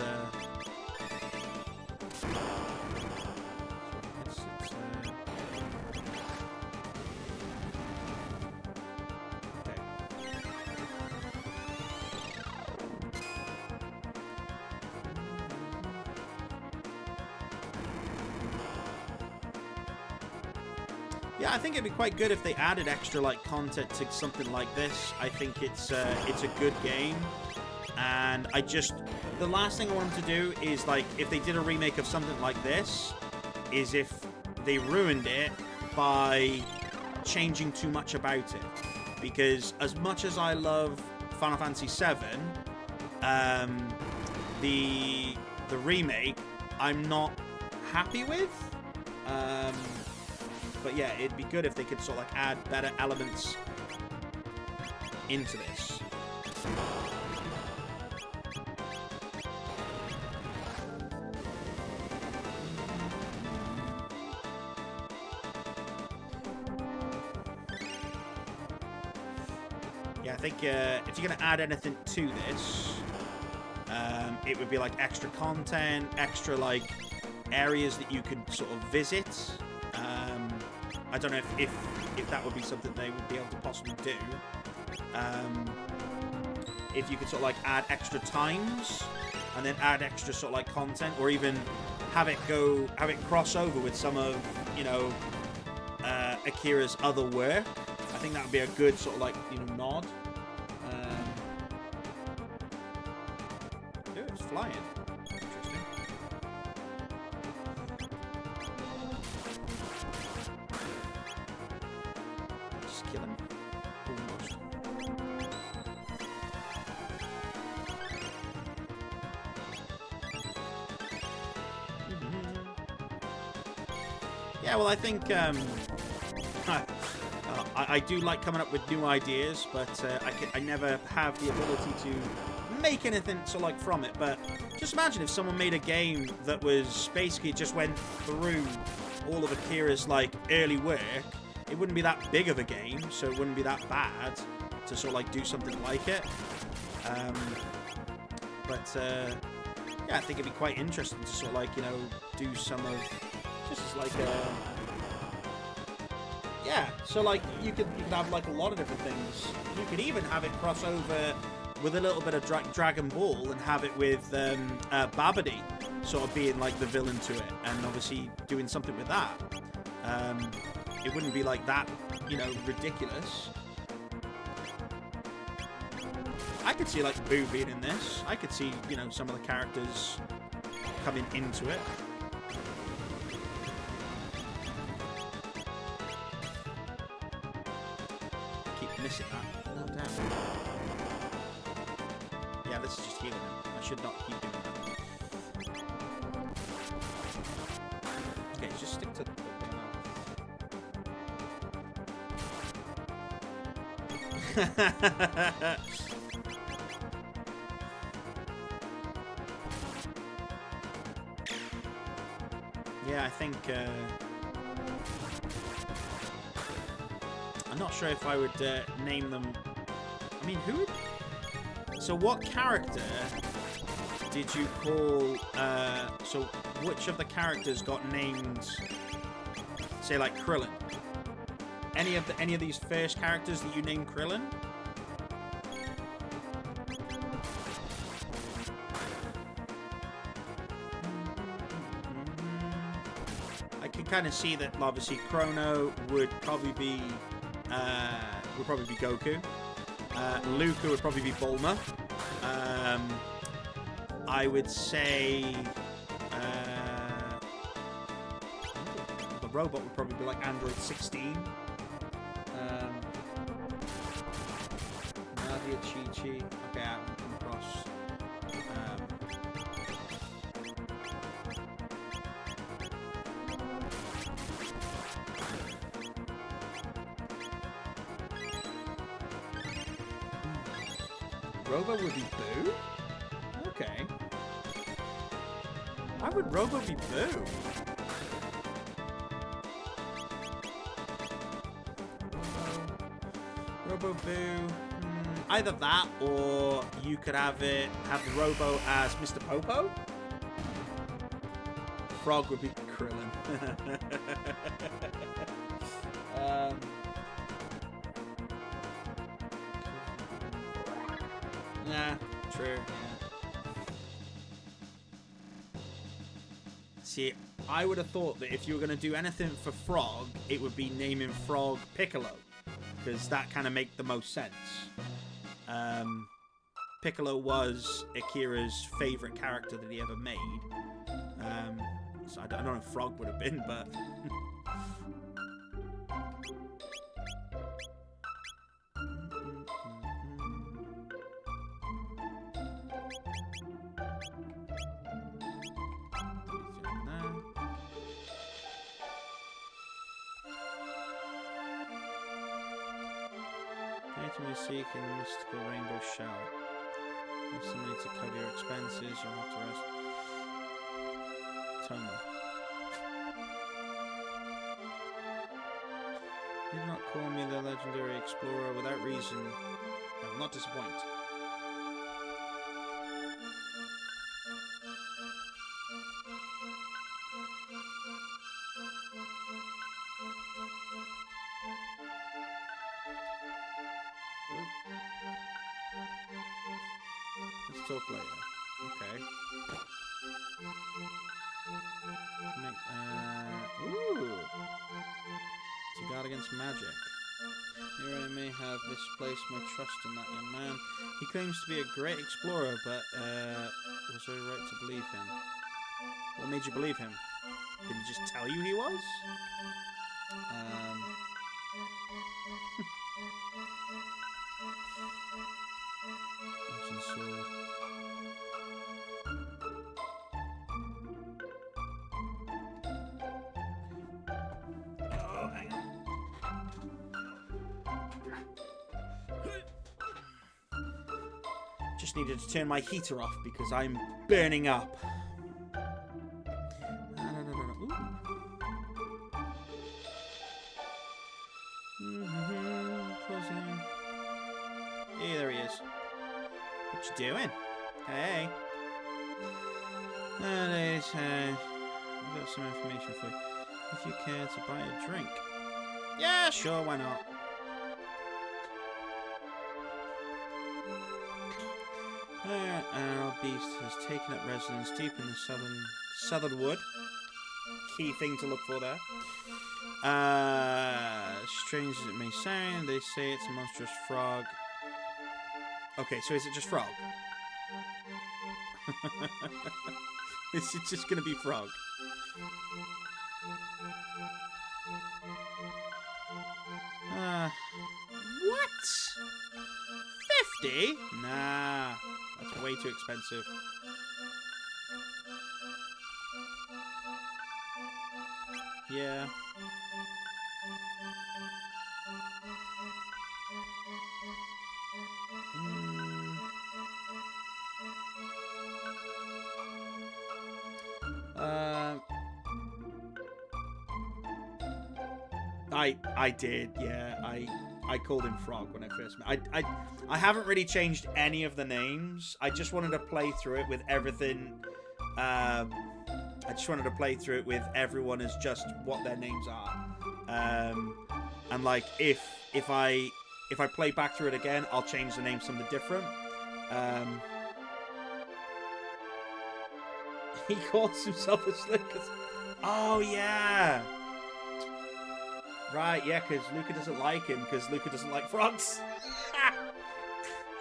yeah, I think it'd be quite good if they added extra like content to something like this. I think it's a good game, and the last thing I want them to do is, like, if they did a remake of something like this, is if they ruined it by changing too much about it. Because as much as I love Final Fantasy VII, the remake I'm not happy with. But yeah, it'd be good if they could sort of like add better elements into this. Yeah, I think if you're going to add anything to this, it would be like extra content, extra like areas that you could sort of visit. I don't know if that would be something they would be able to possibly do. If you could sort of like add extra times and then add extra sort of like content, or even have it cross over with some of, you know, Akira's other work. I think that would be a good sort of like, you know, nod. Dude, it's flying. Interesting. Just kill him. Almost. Yeah, well, I think I do like coming up with new ideas, but I never have the ability to make anything sort of like from it. But just imagine if someone made a game that was basically just went through all of Akira's like early work. It wouldn't be that big of a game, so it wouldn't be that bad to sort of like do something like it. Yeah, I think it'd be quite interesting to sort of like, you know, do some of just as like a. Yeah, so like you could have like a lot of different things. You could even have it cross over with a little bit of Dragon Ball and have it with Babidi sort of being like the villain to it, and obviously doing something with that. It wouldn't be like that, you know, ridiculous. I could see like Boo being in this. I could see, you know, some of the characters coming into it. Missing that. Oh, damn. Yeah, this is just healing him. I should not keep doing that. Okay, just stick to the Yeah, I think I'm not sure if I would name them. I mean, who would... So what character did you call... So which of the characters got named, say, like Krillin? Any of these first characters that you named Krillin? kind of see that obviously Chrono would probably be Goku. Luca would probably be Bulma. I would say the robot would probably be like Android 16. Nadia, Chi-Chi. Okay, I haven't come across. Robo would be Boo? Okay. Why would Robo be Boo? Robo Boo. Either that, or you could have the Robo as Mr. Popo. Frog would be Krillin. Nah, true. Yeah. See, I would have thought that if you were going to do anything for Frog, it would be naming Frog Piccolo, because that kind of make the most sense. Piccolo was Akira's favorite character that he ever made. So I don't know if Frog would have been, but... Item you seek in the mystical rainbow shell. If somebody to cover your expenses, you'll have to rest. Toma. You do not call me the legendary explorer without reason. I will not disappoint. Let's talk later. Okay. Ooh! To guard against magic. Here I may have misplaced my trust in that young man. He claims to be a great explorer, but was I right to believe him? What made you believe him? Did he just tell you he was? Ancient sword. Oh, hang on. Just needed to turn my heater off because I'm burning up. Hey, there he is. What you doing? Hey. Nowadays, I've got some information for you. If you care to buy a drink. Yeah, sure, why not? Our beast has taken up residence deep in the southern wood. Key thing to look for there. Strange as it may sound, they say it's a monstrous frog. Okay, so is it just frog? Is it just gonna be frog? What? 50? Nah, that's way too expensive. Yeah. I did, yeah. I called him Frog when I first met. I haven't really changed any of the names. I just wanted to play through it with everything. I just wanted to play through it with everyone as just what their names are. And like if I play back through it again, I'll change the name something different. He calls himself a Slickers. Oh, yeah. Right, yeah, because Luca doesn't like him, because Luca doesn't like frogs.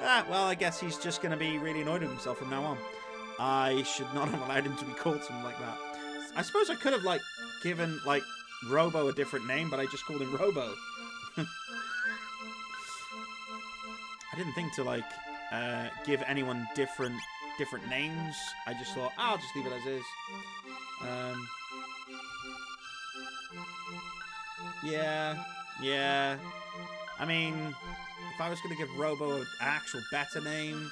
Well, I guess he's just going to be really annoyed with himself from now on. I should not have allowed him to be called something like that. I suppose I could have, like, given, like, Robo a different name, but I just called him Robo. I didn't think to, like, give anyone different names. I just thought, oh, I'll just leave it as is. Yeah. I mean, if I was going to give Robo an actual better name,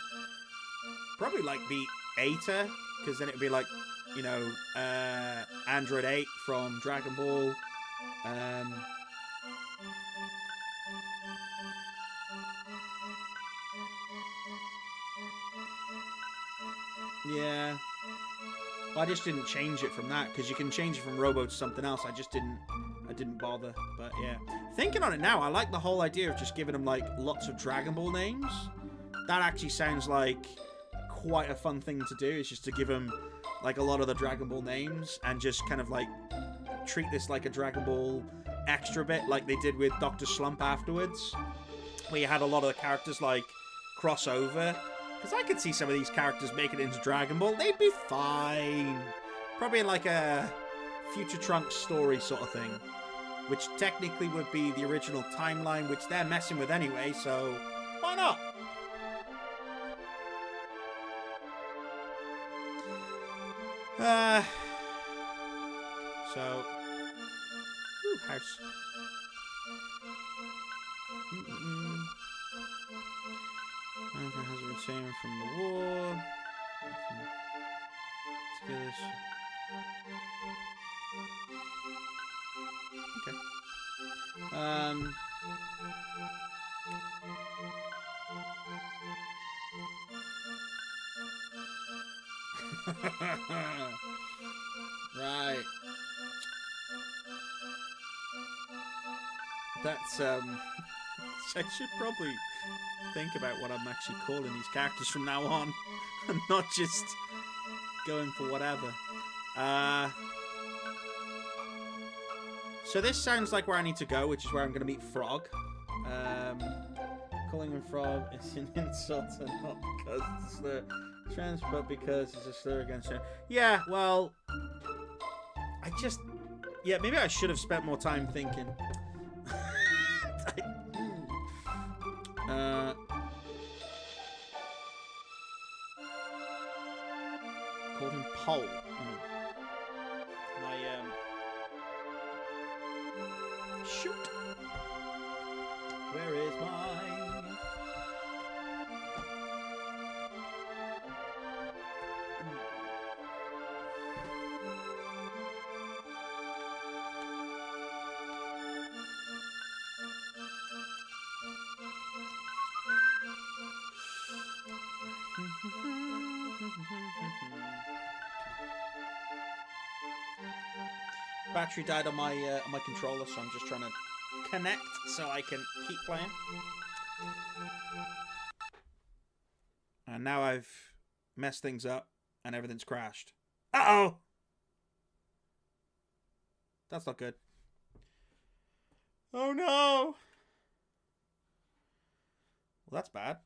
probably, like, be Eta, because then it would be like, you know, Android 8 from Dragon Ball. Yeah. Well, I just didn't change it from that, because you can change it from Robo to something else. I didn't bother. But yeah. Thinking on it now, I like the whole idea of just giving him, like, lots of Dragon Ball names. That actually sounds like quite a fun thing to do, is just to give him, like, a lot of the Dragon Ball names and just kind of, like, treat this like a Dragon Ball extra bit, like they did with Dr. Slump afterwards, where you had a lot of the characters, like, cross over. Because I could see some of these characters making it into Dragon Ball. They'd be fine. Probably in, like, a Future Trunks story sort of thing, which technically would be the original timeline, which they're messing with anyway, so why not? So, house. Has returned from the war. Let's get this. Okay. Right. That's I should probably think about what I'm actually calling these characters from now on, and not just going for whatever. So this sounds like where I need to go, which is where I'm going to meet Frog. Calling him Frog is an insult, and not because it's a slur. Trans, but because it's a slur against him. Yeah, well, yeah, maybe I should have spent more time thinking. Called him Pole. Shoot. Where is my... Battery died on my controller, so I'm just trying to connect so I can keep playing. And now I've messed things up and everything's crashed. Uh-oh! That's not good. Oh no! Well, that's bad.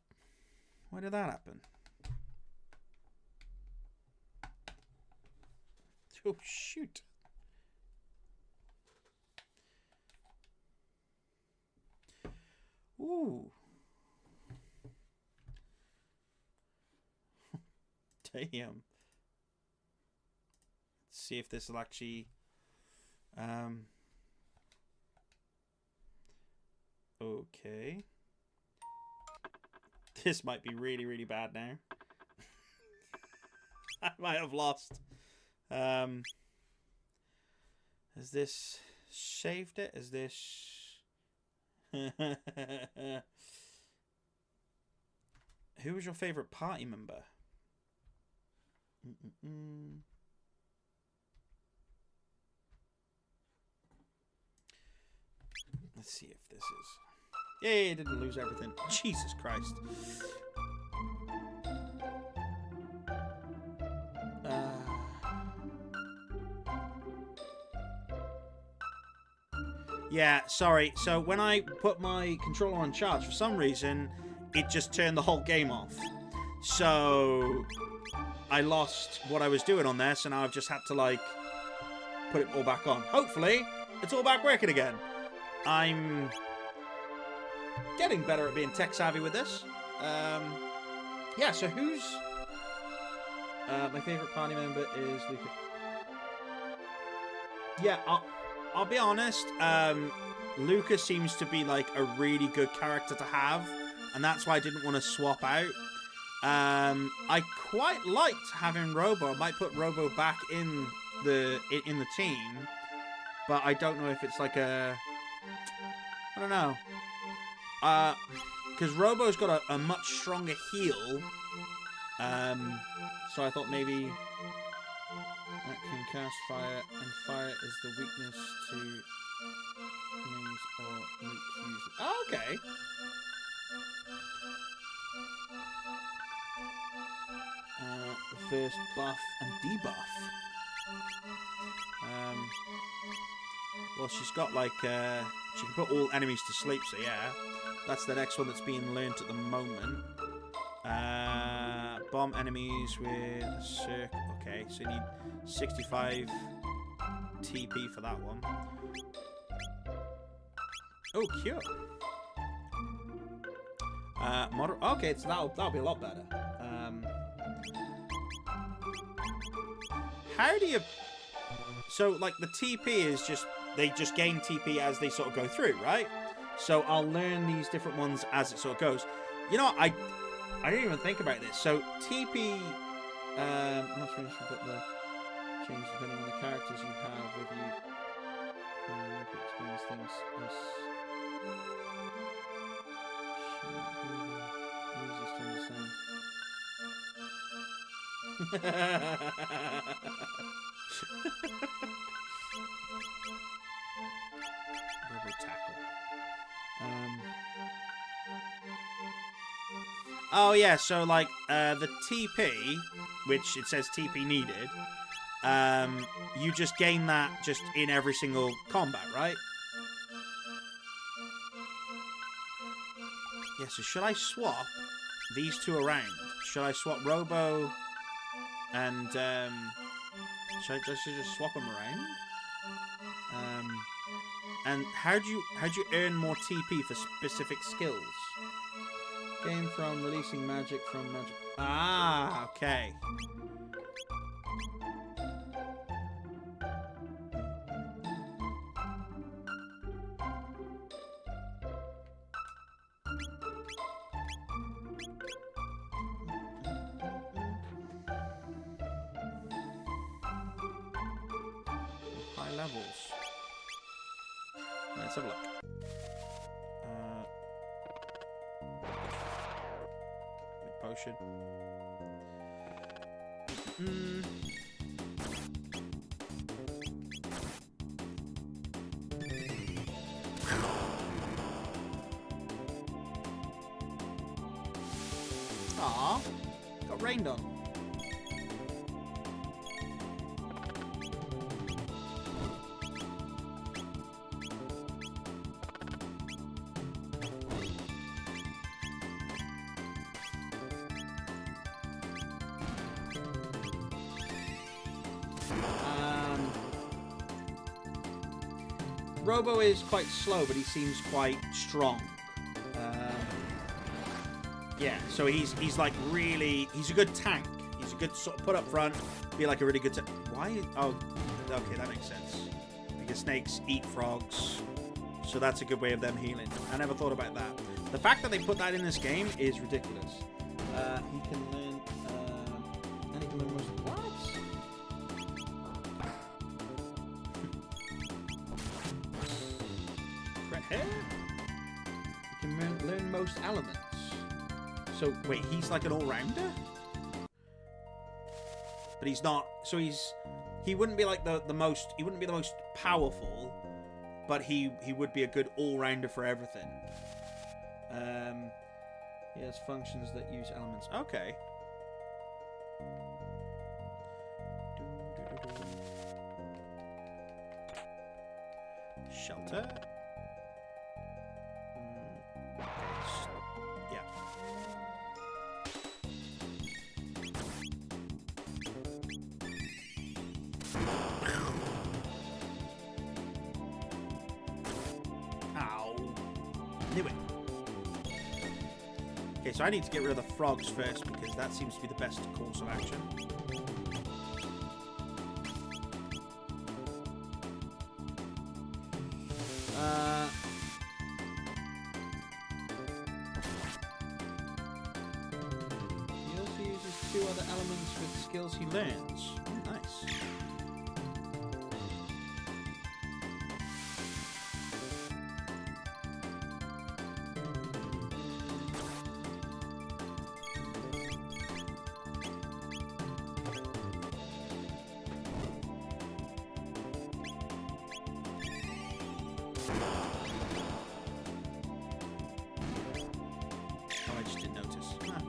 Why did that happen? Oh, shoot. Ooh. Damn. Let's see if this will actually... Okay. This might be really, really bad now. I might have lost. Has this saved it? Is this... Who was your favorite party member? Let's see if this is... Yay, I didn't lose everything. Jesus Christ. Yeah, sorry. So when I put my controller on charge, for some reason, it just turned the whole game off. So I lost what I was doing on there, so now I've just had to, like, put it all back on. Hopefully, it's all back working again. I'm getting better at being tech-savvy with this. Yeah, so who's... my favourite party member is Luca. Yeah, I'll be honest, Luca seems to be, like, a really good character to have, and that's why I didn't want to swap out. I quite liked having Robo. I might put Robo back in the team, but I don't know if it's like a... I don't know. Because Robo's got a much stronger heal, so I thought maybe... that can cast fire, and fire is the weakness to things or nukes usually. Oh, okay. The first buff and debuff. Well, she's got like she can put all enemies to sleep. So yeah, that's the next one that's being learnt at the moment. Bomb enemies with a circle. Okay, so you need 65 TP for that one. Oh, cute. Okay, so that'll be a lot better. How do you... So, like, the TP is just... They just gain TP as they sort of go through, right? So I'll learn these different ones as it sort of goes. You know what? I didn't even think about this. So TP... I'm not sure if you put the change depending on the characters you have with you. Experience things. Easiest to understand. Rubber tackle. Oh yeah, so like the TP, which it says TP needed, you just gain that just in every single combat, right? Yeah, so should I swap these two around? Should I swap Robo and should I just swap them around? And how do you earn more TP for specific skills? Gain from releasing magic from magic. Ah, okay. High levels. Let's have a look. Potion. Aw, got rained on. Robo is quite slow, but he seems quite strong. Yeah, so he's like really... He's a good tank. He's a good sort of put up front, be like a really good tank. Why? Oh, okay, that makes sense. Because snakes eat frogs, so that's a good way of them healing. I never thought about that. The fact that they put that in this game is ridiculous. He can learn... and he can learn most... What? Hair? You can learn most elements. So wait, he's like an all-rounder? But he's not. So he wouldn't be like the most. He wouldn't be the most powerful, but he would be a good all-rounder for everything. He has functions that use elements. Okay. Shelter. Knew it. Okay, so I need to get rid of the frogs first because that seems to be the best course of action. He also uses 2 other elements with skills he learns. Oh, nice. Oh, I just didn't notice. Ah.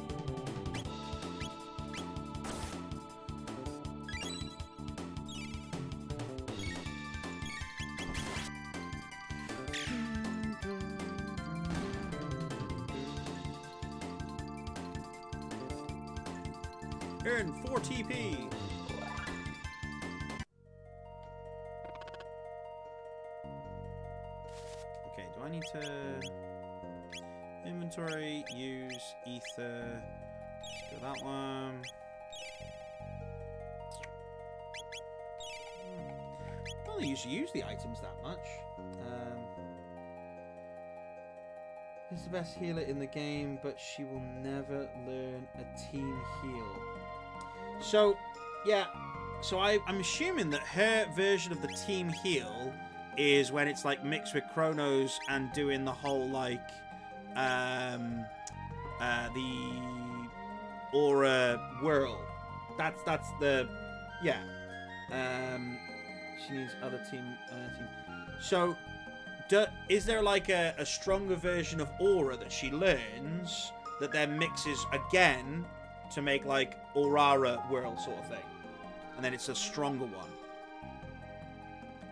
Earn 4 TP. Okay, do I need to inventory, use, ether, let's go that one. I don't usually use the items that much. Is the best healer in the game, but she will never learn a team heal. So, yeah. So I'm assuming that her version of the team heal is when it's like mixed with Chrono's and doing the whole like the aura whirl. That's the yeah. She needs other team. So, is there like a stronger version of aura that she learns that then mixes again to make like Aurora whirl sort of thing, and then it's a stronger one?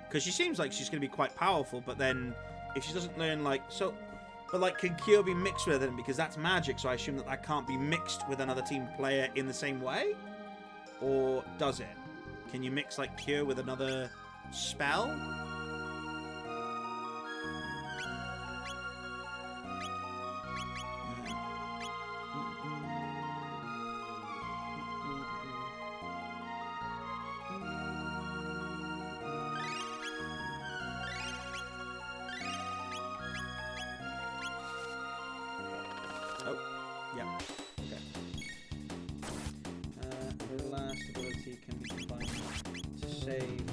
Because she seems like she's going to be quite powerful, but then if she doesn't learn like so, but like can Cure be mixed with it? Because that's magic, so I assume that can't be mixed with another team player in the same way, or does it? Can you mix like Cure with another spell? Oh, yeah. Okay. The last ability can be combined to save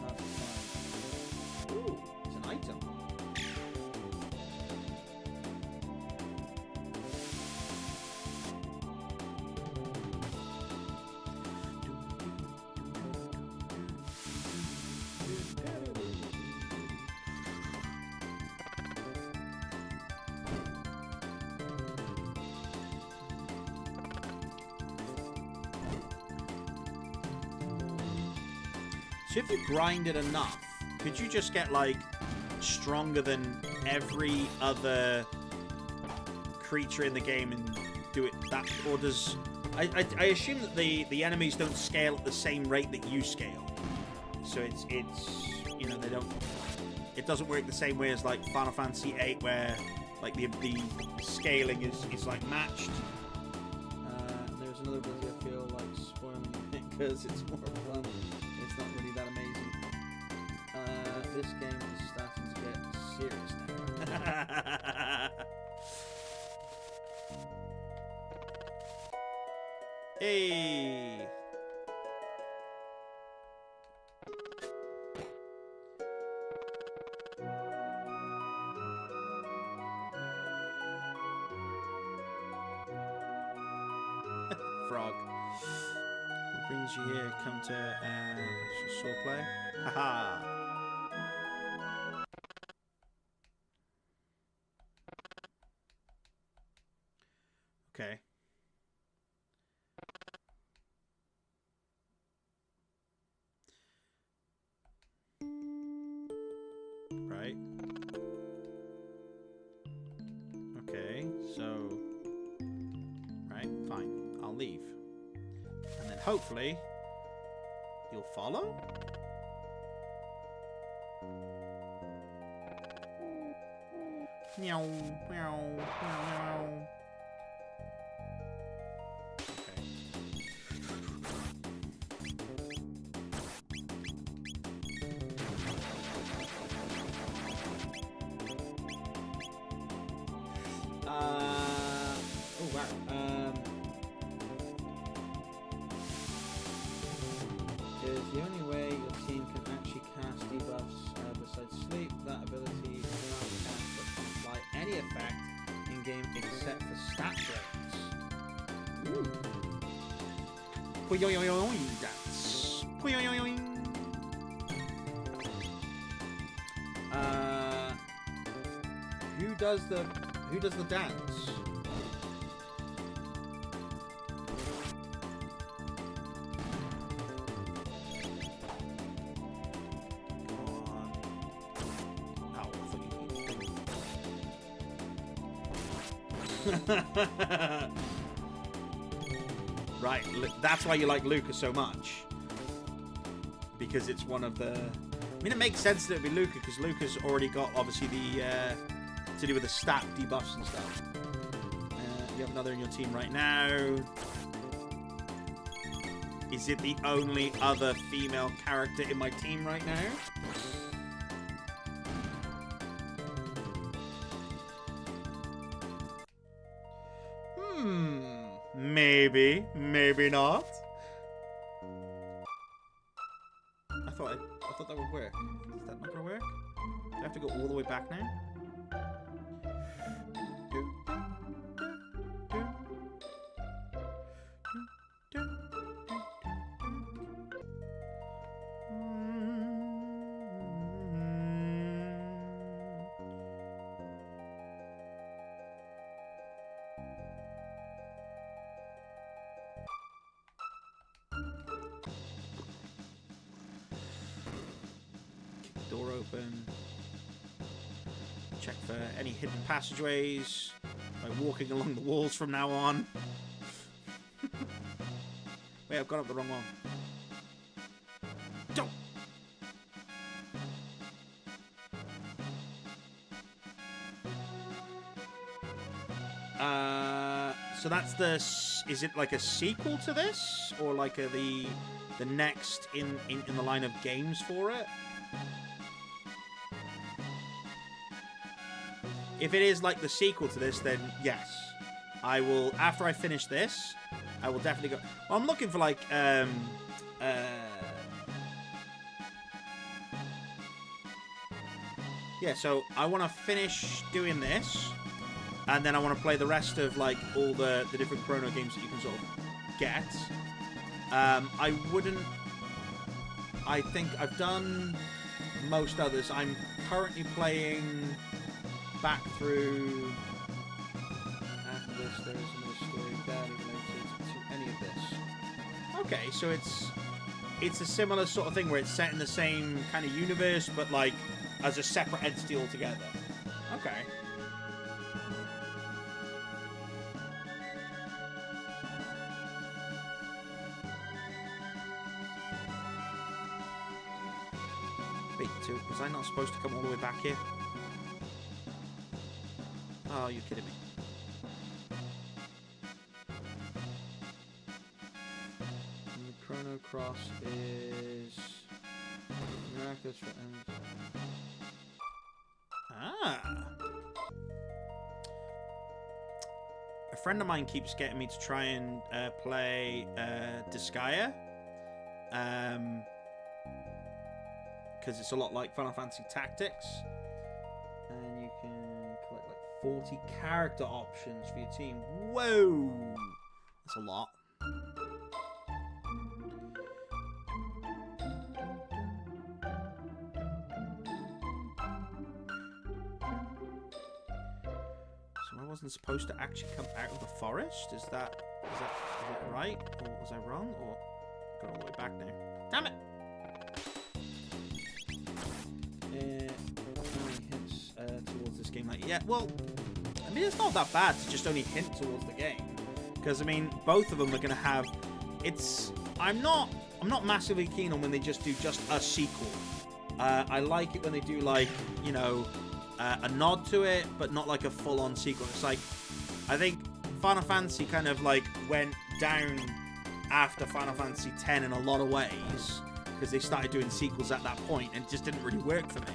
half the time. Ooh, it's an item. So if you grind it enough, could you just get like stronger than every other creature in the game and do it that? Or does I assume that the enemies don't scale at the same rate that you scale. So it's you know, it doesn't work the same way as like Final Fantasy VIII where like the scaling is like matched. There's another ability I feel like spoiling it because it's more fun. It's not really that amazing. This game is starting to get serious now. Hey! Frog. What brings you here? Come to sword play? Haha! Okay. Right. Okay, so... Right, fine. I'll leave. And then hopefully... you'll follow? Meow, meow, meow, meow. Oh wow. Is the only way your team can actually cast debuffs besides sleep. That ability cannot cast but can apply any effect in game except for stat breaks. Ooh. Puyoyoyoing dance. Puyoyoyoing. Who does the dance? Right, that's why you like Luca so much. Because it's one of the... I mean, it makes sense that it would be Luca, because Luca's already got, obviously, the... to do with the stat debuffs and stuff. You have another in your team right now. Is it the only other female character in my team right now? Maybe. Maybe not. I thought that would work. Is that not gonna work? Do I have to go all the way back now? Door open. Check for any hidden passageways by walking along the walls from now on. Wait, I've got up the wrong one. Don't! So that's the... Is it like a sequel to this? Or like the next in the line of games for it? If it is like the sequel to this, then yes. I will, after I finish this, I will definitely go... Well, I'm looking for like, yeah, so I want to finish doing this, and then I want to play the rest of like all the different Chrono games that you can sort of get. I wouldn't... I think I've done most others. I'm currently playing... back through. After this, there is another story barely related to any of this. Okay, so it's a similar sort of thing where it's set in the same kind of universe, but like as a separate entity altogether. Okay. Wait, was I not supposed to come all the way back here? Oh, you're kidding me. And the Chrono Cross is... Miraculous for ends. Ah! A friend of mine keeps getting me to try and play Disgaea. Because it's a lot like Final Fantasy Tactics. And you can collect like 40 character options for your team. Whoa! That's a lot. So I wasn't supposed to actually come out of the forest? Is that right? Or was I wrong? Or got all the way back now? Damn it! Hints towards this game, like, yeah, well, I mean, it's not that bad to just only hint towards the game, because I mean, both of them are going to have. I'm not massively keen on when they just do just a sequel. I like it when they do, like, you know, a nod to it, but not like a full-on sequel. It's like, I think Final Fantasy kind of like went down after Final Fantasy X in a lot of ways, because they started doing sequels at that point, and it just didn't really work for me.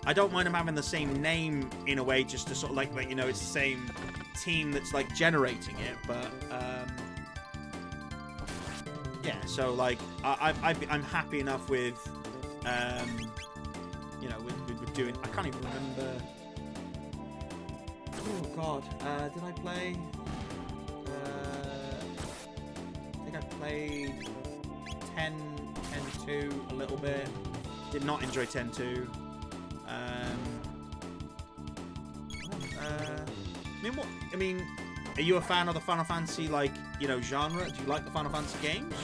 I don't mind them having the same name in a way, just to sort of like you know, it's the same team that's like generating it, but yeah. So like, I'm happy enough with you know, with doing. I can't even remember. Oh god, did I play? I think I played 10-2 a little bit. Did not enjoy 10-2. I mean, are you a fan of the Final Fantasy, like, you know, genre? Do you like the Final Fantasy games?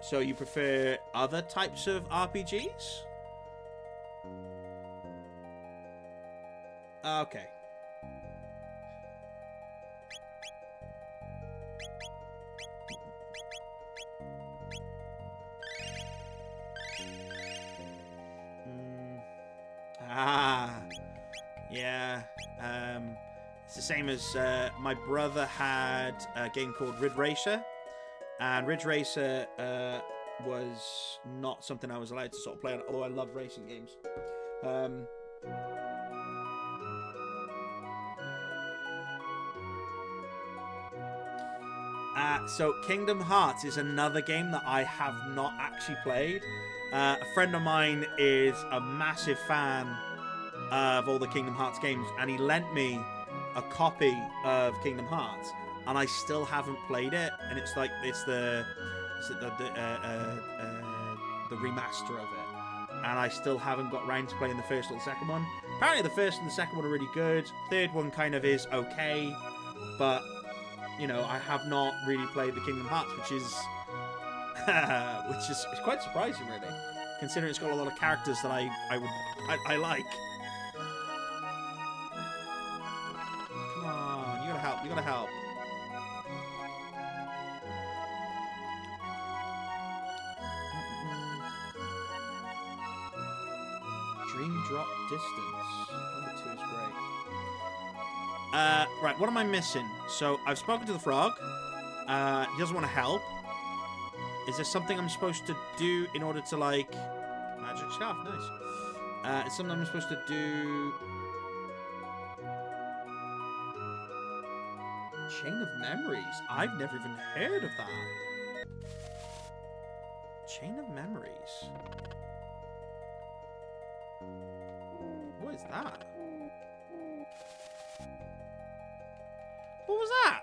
So you prefer other types of RPGs? Okay. Yeah. It's the same as my brother had a game called Ridge Racer, and Ridge Racer was not something I was allowed to sort of play on, although I love racing games. So Kingdom Hearts is another game that I have not actually played. A friend of mine is a massive fan of all the Kingdom Hearts games, and he lent me a copy of Kingdom Hearts, and I still haven't played it. And it's like the remaster of it, and I still haven't got round to playing the first or the second one. Apparently, the first and the second one are really good. Third one kind of is okay, but you know, I have not really played the Kingdom Hearts, which is it's quite surprising, really, considering it's got a lot of characters that I like. Come on, you gotta help. You gotta help. Dream Drop Distance. Number 2 is great. Right, what am I missing? So, I've spoken to the frog. He doesn't want to help. Is there something I'm supposed to do in order to, like... Magic scarf, nice. It's something I'm supposed to do... Chain of Memories. I've never even heard of that. Chain of Memories. What is that? What was that?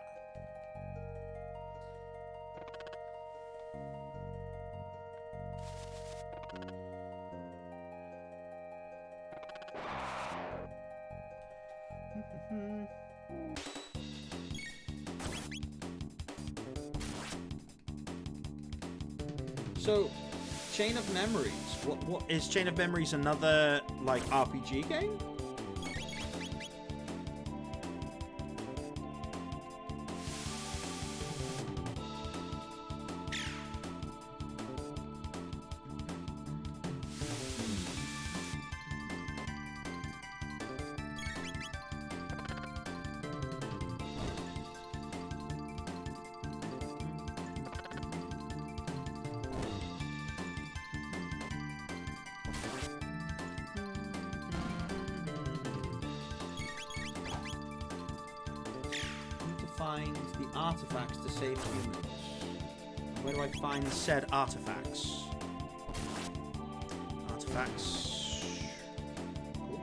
So, Chain of Memories. What is Chain of Memories? Another like RPG game? Find the artifacts to save humans. Where do I find said artifacts? Artifacts. Cool.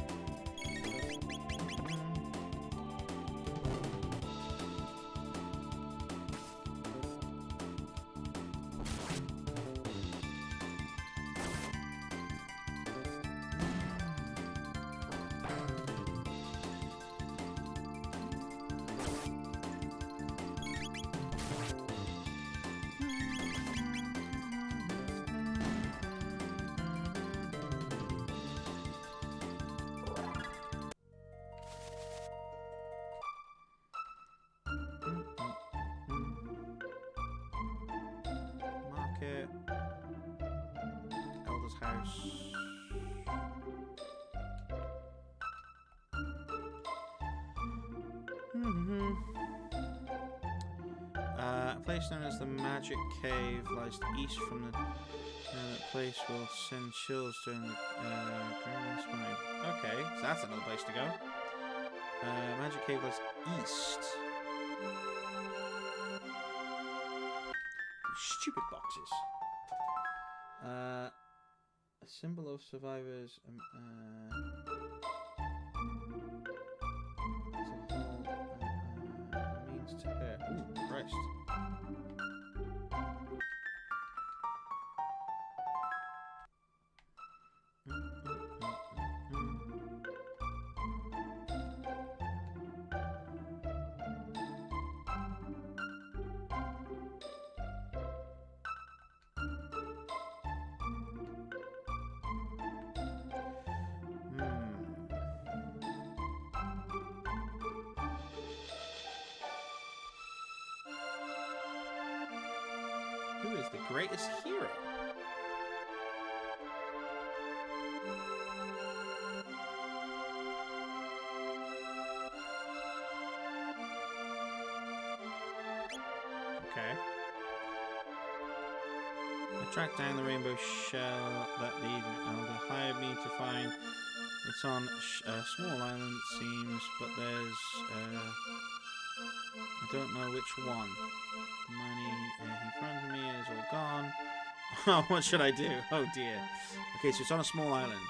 this house. A place known as the Magic Cave lies east from the... that place will send chills during the... Okay, so that's another place to go. Magic Cave lies east. Stupid boxes. A symbol of survivors. Means to hurt. Ooh, Christ. Who is the greatest hero? Okay. I tracked down the rainbow shell that the elder hired me to find. It's on a small island, it seems, but there's... I don't know which one. The money in front of me is all gone. Oh, what should I do? Oh dear. Okay, so it's on a small island.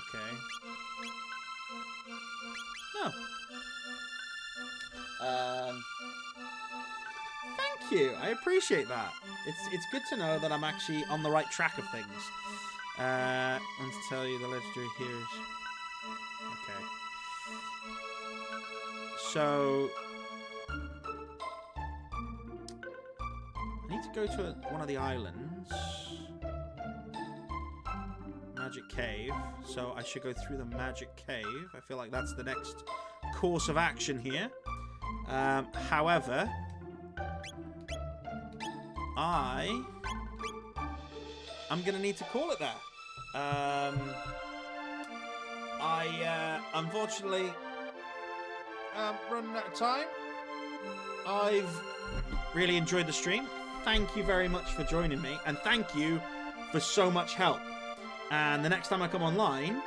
Okay. Oh. Thank you. I appreciate that. It's good to know that I'm actually on the right track of things. And to tell you the legendary heroes. Okay. So I need to go to one of the islands. Magic Cave. So I should go through the Magic Cave. I feel like that's the next course of action here. However, I'm gonna need to call it there. Unfortunately running out of time. I've really enjoyed the stream. Thank you very much for joining me, and thank you for so much help. And the next time I come online,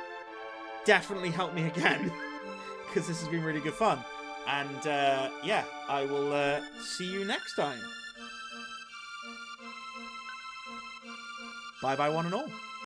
definitely help me again, because this has been really good fun. And yeah, I will see you next time. Bye bye, one and all.